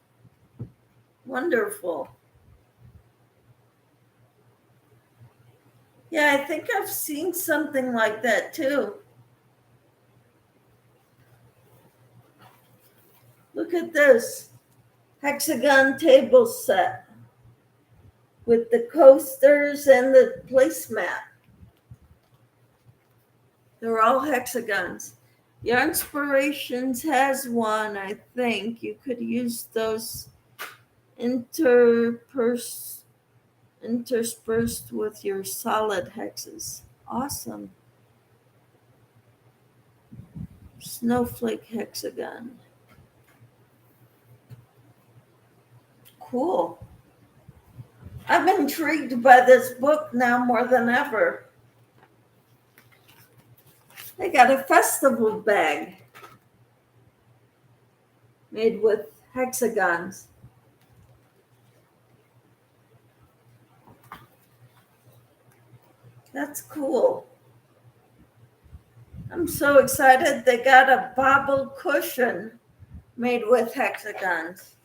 A: Wonderful. Yeah, I think I've seen something like that too. Look at this hexagon table set with the coasters and the placemat. They're all hexagons. Yarnspirations has one, I think. You could use those interspersed with your solid hexes. Awesome. Snowflake hexagon. Cool. I'm intrigued by this book now more than ever. They got a festival bag made with hexagons. That's cool. I'm so excited. They got a bobble cushion made with hexagons.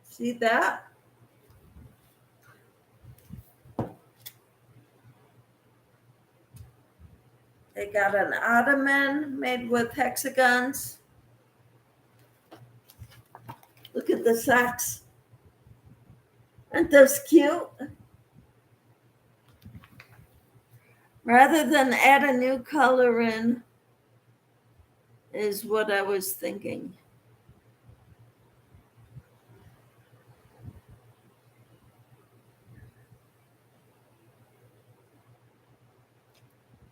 A: See that? They got an ottoman made with hexagons. Look at the socks. Aren't those cute? Rather than add a new color in, is what I was thinking.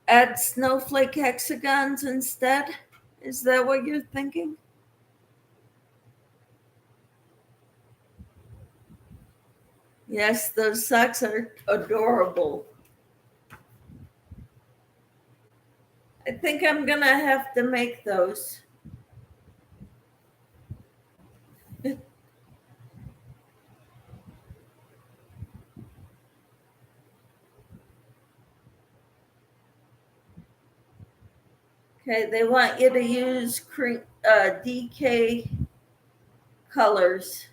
A: Add snowflake hexagons instead? Is that what you're thinking? Yes, those socks are adorable. I think I'm gonna have to make those. Okay, they want you to use DK colors.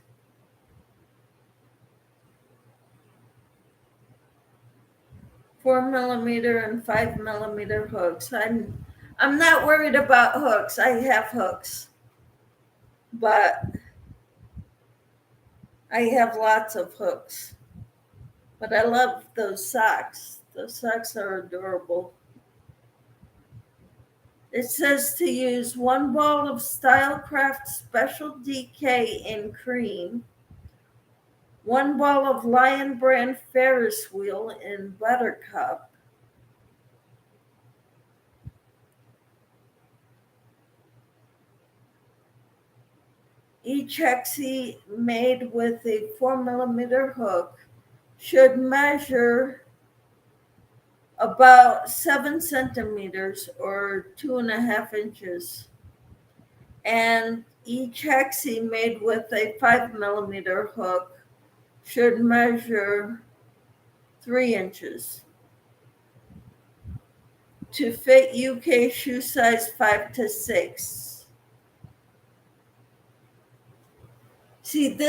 A: Four millimeter and 5 millimeter hooks. I'm not worried about hooks. I have hooks, but I have lots of hooks. But I love those socks. Those socks are adorable. It says to use 1 ball of Stylecraft Special DK in cream, 1 ball of Lion Brand Ferris Wheel in Buttercup, each hexie made with a 4 millimeter hook should measure about 7 centimeters or 2.5 inches. And each hexie made with a 5 millimeter hook should measure 3 inches to fit UK shoe size 5 to 6. See, it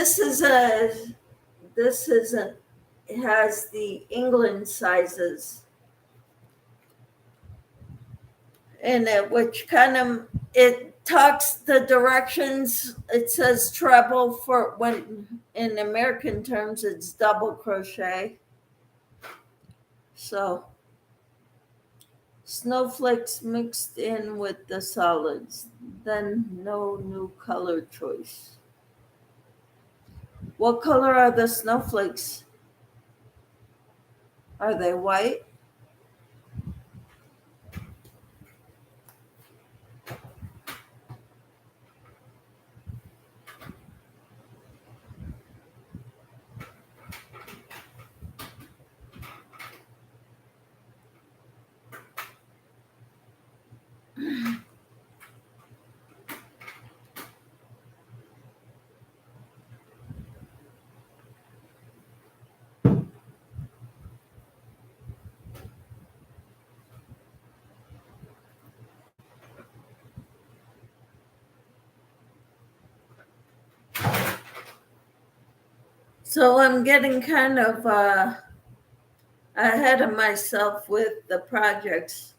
A: has the England sizes in it, which kind of, it talks the directions. It says treble for when in American terms it's double crochet. So snowflakes mixed in with the solids, then no new color choice. What color are the snowflakes? Are they white? So I'm getting kind of ahead of myself with the projects,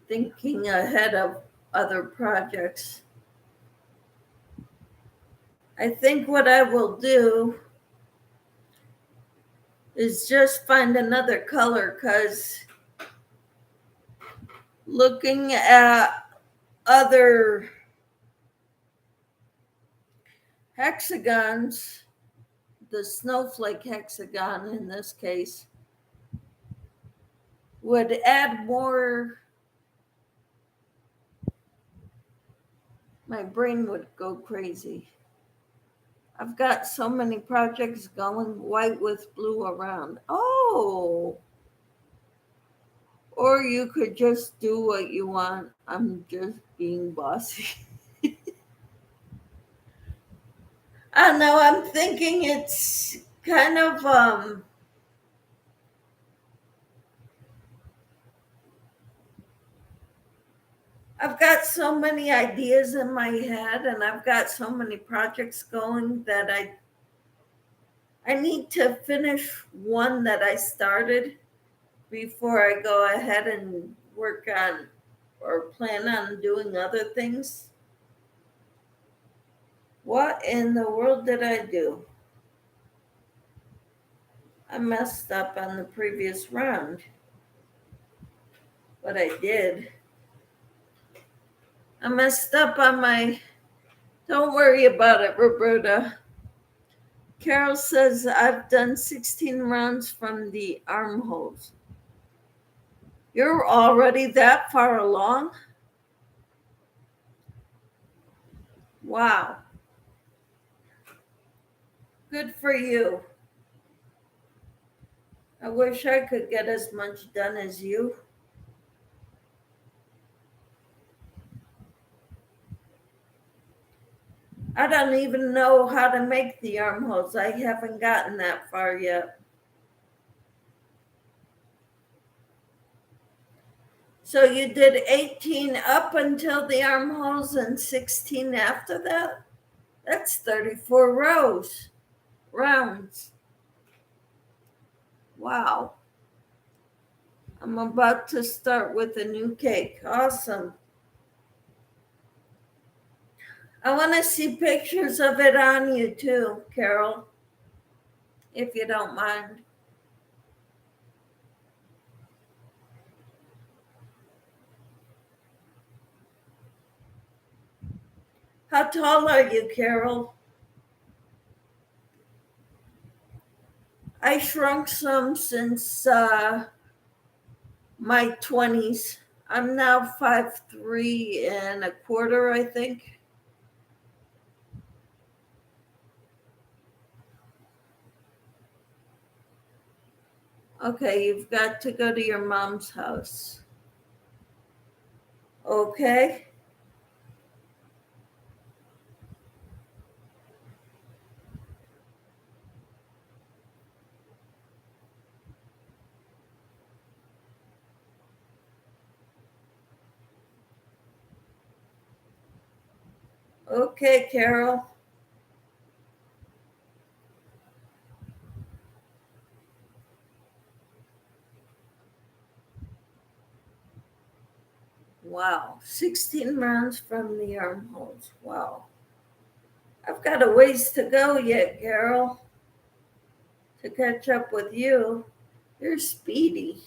A: thinking ahead of other projects. I think what I will do is just find another color, because looking at other hexagons, the snowflake hexagon in this case, would add more. My brain would go crazy. I've got so many projects going, white with blue around. Oh, or you could just do what you want. I'm just being bossy. I don't know. I'm thinking it's kind of I've got so many ideas in my head, and I've got so many projects going that I need to finish one that I started before I go ahead and work on or plan on doing other things. What in the world did I do? I messed up on the previous round, but I did. I messed up on my, don't worry about it, Roberta. Carol says I've done 16 rounds from the armholes. You're already that far along? Wow. Good for you. I wish I could get as much done as you. I don't even know how to make the armholes. I haven't gotten that far yet. So you did 18 up until the armholes and 16 after that? That's 34 rounds. Wow. I'm about to start with a new cake. Awesome. I want to see pictures of it on you too, Carol, if you don't mind. How tall are you, Carol? I shrunk some since my 20s. I'm now 5'3.25", I think. Okay, you've got to go to your mom's house. Okay. Okay, Carol. Wow, 16 rounds from the armholes. Wow. I've got a ways to go yet, Carol, to catch up with you. You're speedy.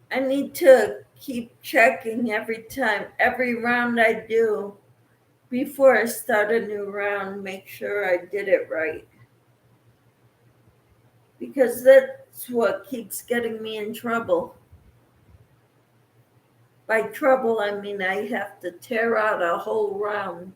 A: I need to keep checking every round I do before I start a new round, make sure I did it right. Because that's what keeps getting me in trouble. By trouble, I mean I have to tear out a whole round.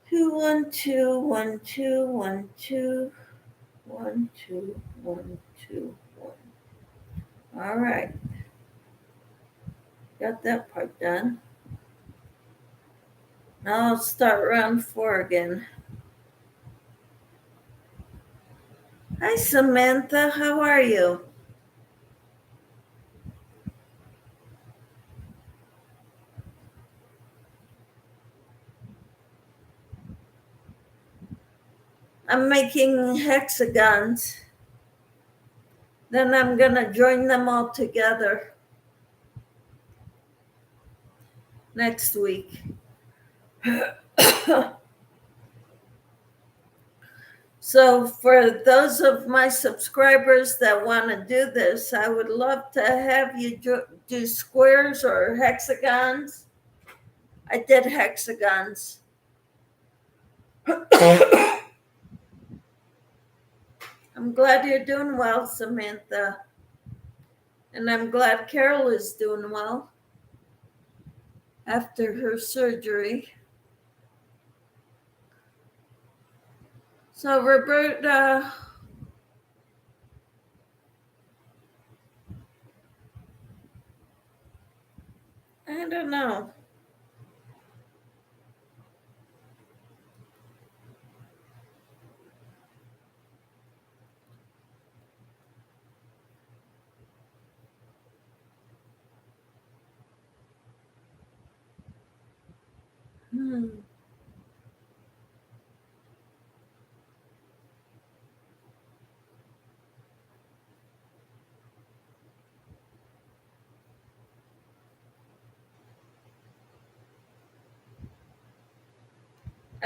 A: Two, 1, 2, 1, 2, 1, 2, 1, 2, 1, 2, 1. All right. Got that part done. Now I'll start round 4 again. Hi, Samantha. How are you? I'm making hexagons. Then I'm going to join them all together next week. So, for those of my subscribers that want to do this, I would love to have you do squares or hexagons. I did hexagons. I'm glad you're doing well, Samantha. And I'm glad Carol is doing well after her surgery. So, Roberta, I don't know.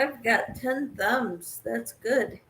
A: I've got 10 thumbs. That's good.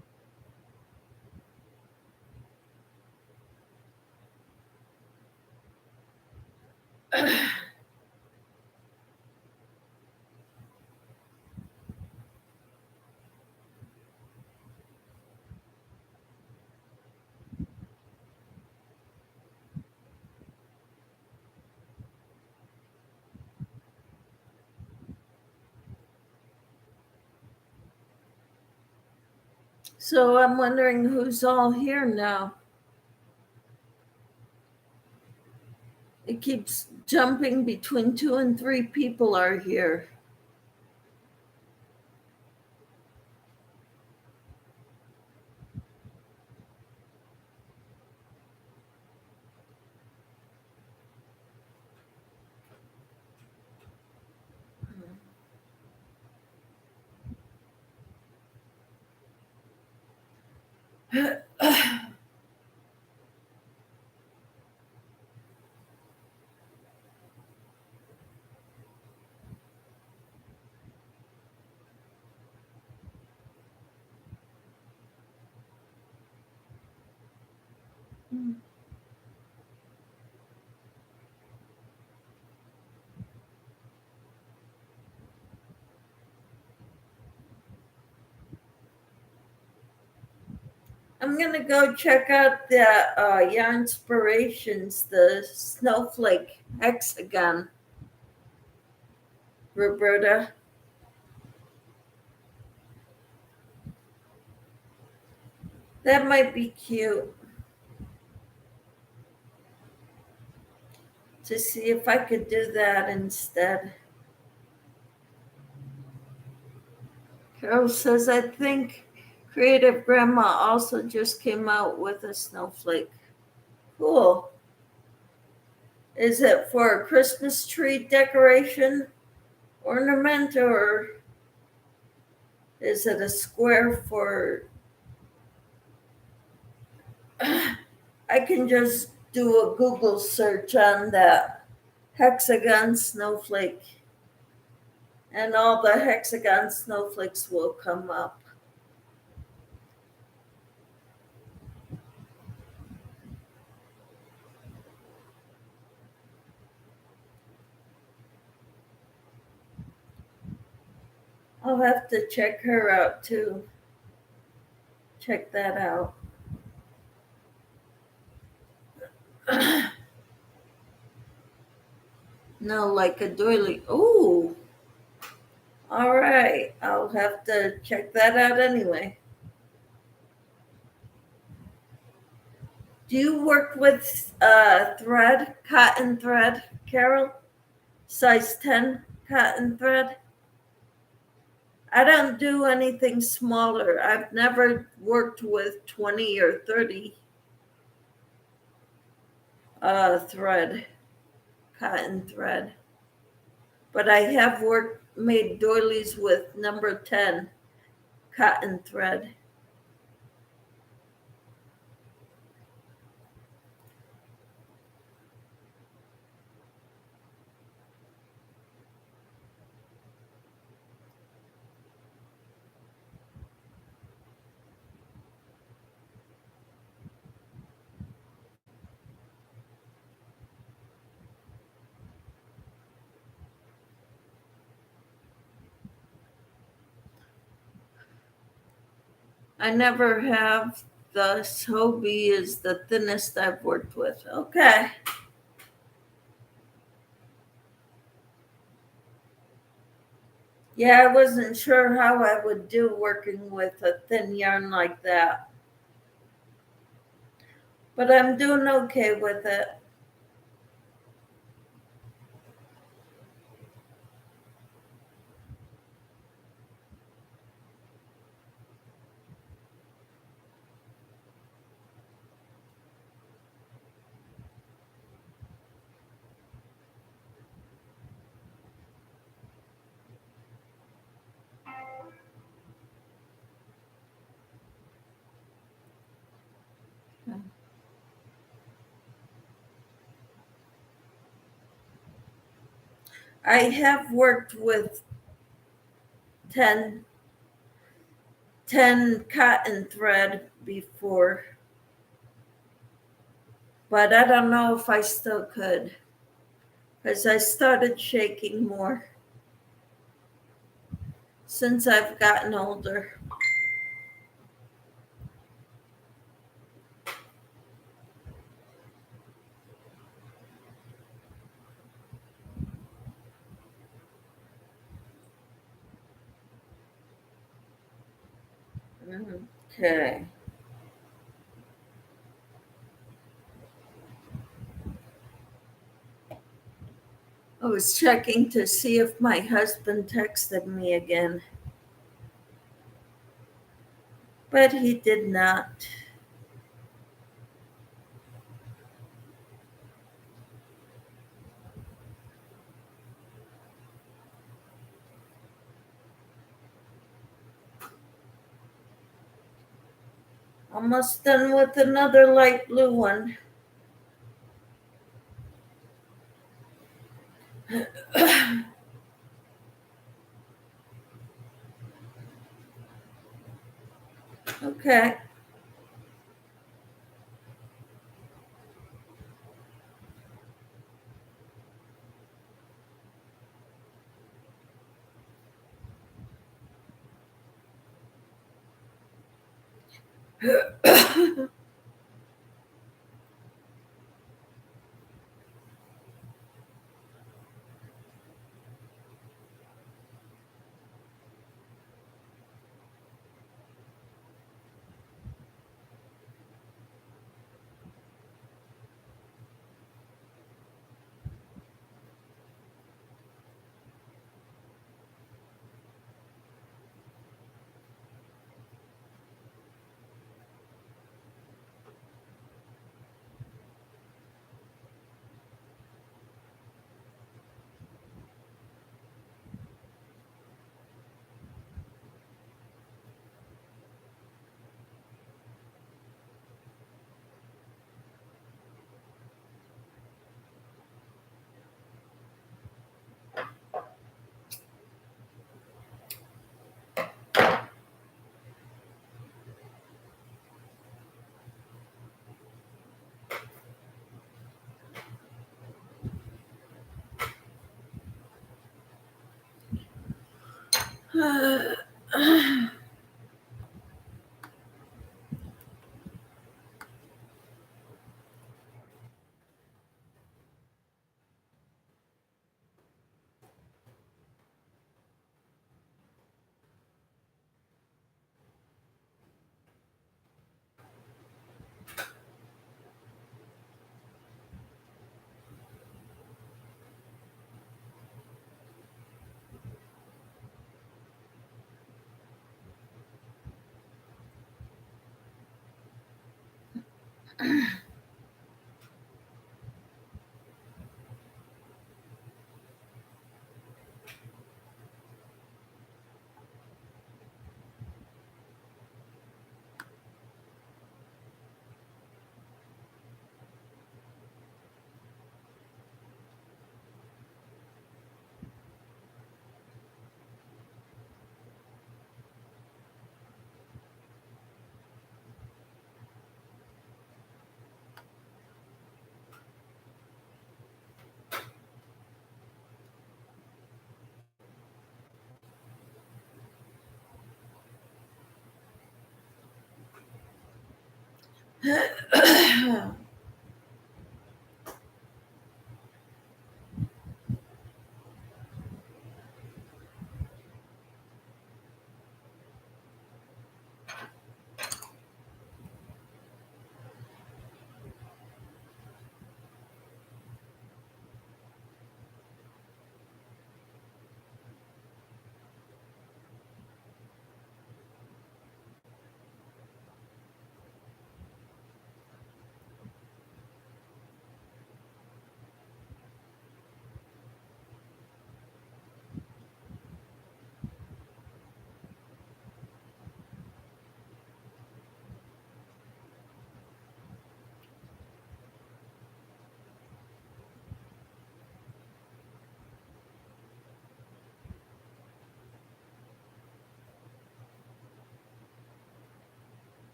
A: So I'm wondering who's all here now. It keeps jumping between 2 and 3 people are here. I'm gonna go check out the Yarnspirations, the snowflake hexagon, Roberta. That might be cute to see if I could do that instead. Carol says, I think Creative Grandma also just came out with a snowflake. Cool. Is it for a Christmas tree decoration ornament, or is it a square for... I can just do a Google search on that hexagon snowflake, and all the hexagon snowflakes will come up. I'll have to check her out too. Check that out. No, like a doily. Ooh. All right. I'll have to check that out anyway. Do you work with thread, cotton thread, Carol? Size 10 cotton thread? I don't do anything smaller. I've never worked with 20 or 30 thread, cotton thread. But I have made doilies with number 10 cotton thread. I never have. The Hobie is the thinnest I've worked with. Okay. Yeah, I wasn't sure how I would do working with a thin yarn like that. But I'm doing okay with it. I have worked with 10 10 cotton thread before, but I don't know if I still could because I started shaking more since I've gotten older. Okay. I was checking to see if my husband texted me again, but he did not. Almost done with another light blue one. Okay.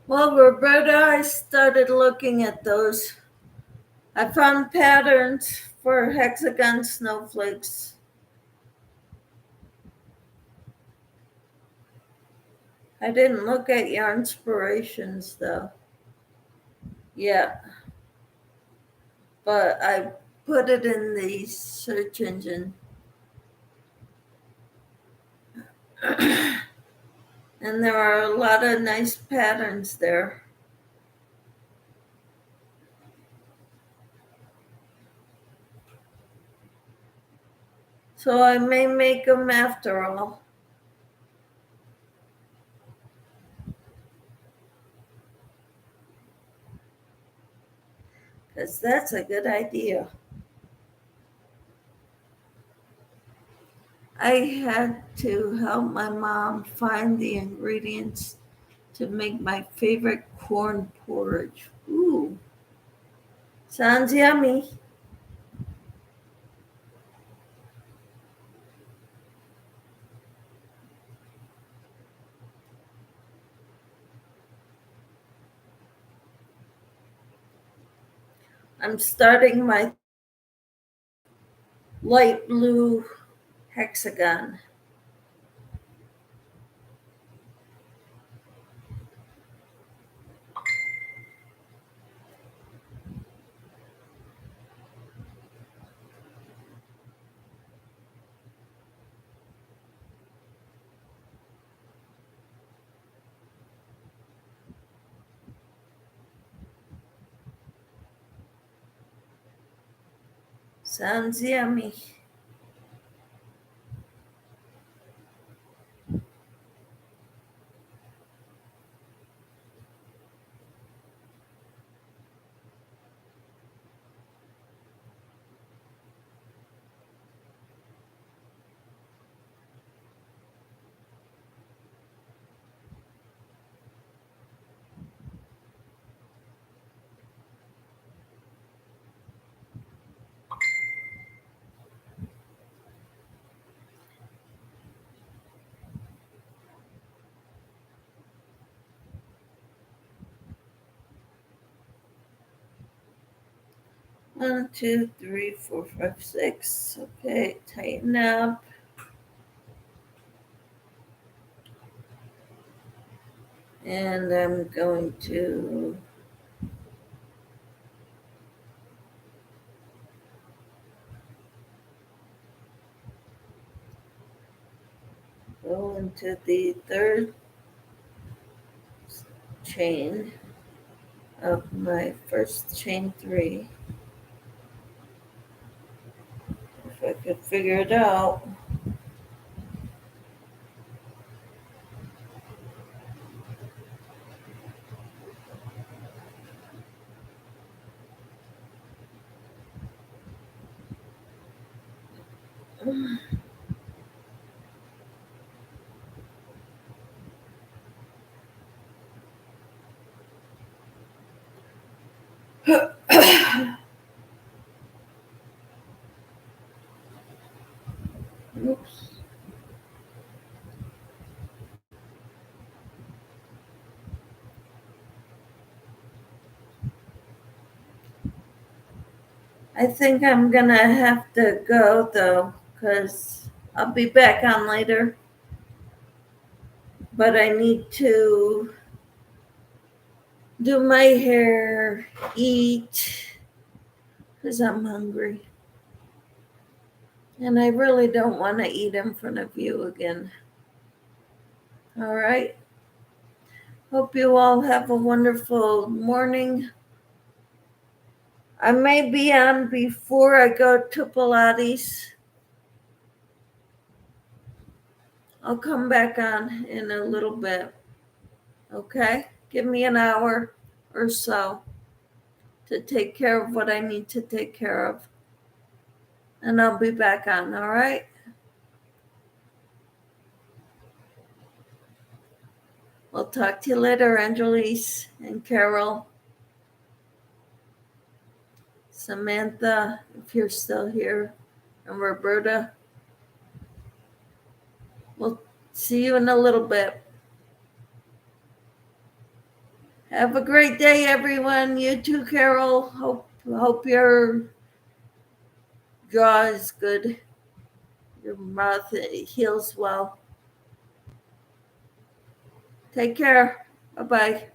A: Well, Roberta, I started looking at those. I found patterns for hexagon snowflakes. I didn't look at your inspirations though. Yeah, but I put it in the search engine. And there are a lot of nice patterns there. So I may make them after all. Because that's a good idea. I had to help my mom find the ingredients to make my favorite corn porridge. Ooh, sounds yummy. I'm starting my light blue hexagon. Sounds yummy. One, two, three, four, five, six. Okay, tighten up. And I'm going to go into the third chain of my first chain three. If I could figure it out. Oops. I think I'm gonna have to go though, because I'll be back on later. But I need to do my hair, eat, because I'm hungry. And I really don't want to eat in front of you again. All right. Hope you all have a wonderful morning. I may be on before I go to Pilates. I'll come back on in a little bit. Okay? Give me an hour or so to take care of what I need to take care of. And I'll be back on, all right? We'll talk to you later, Angelise and Carol. Samantha, if you're still here, and Roberta. We'll see you in a little bit. Have a great day, everyone. You too, Carol. Hope your jaw is good. Your mouth heals well. Take care. Bye-bye.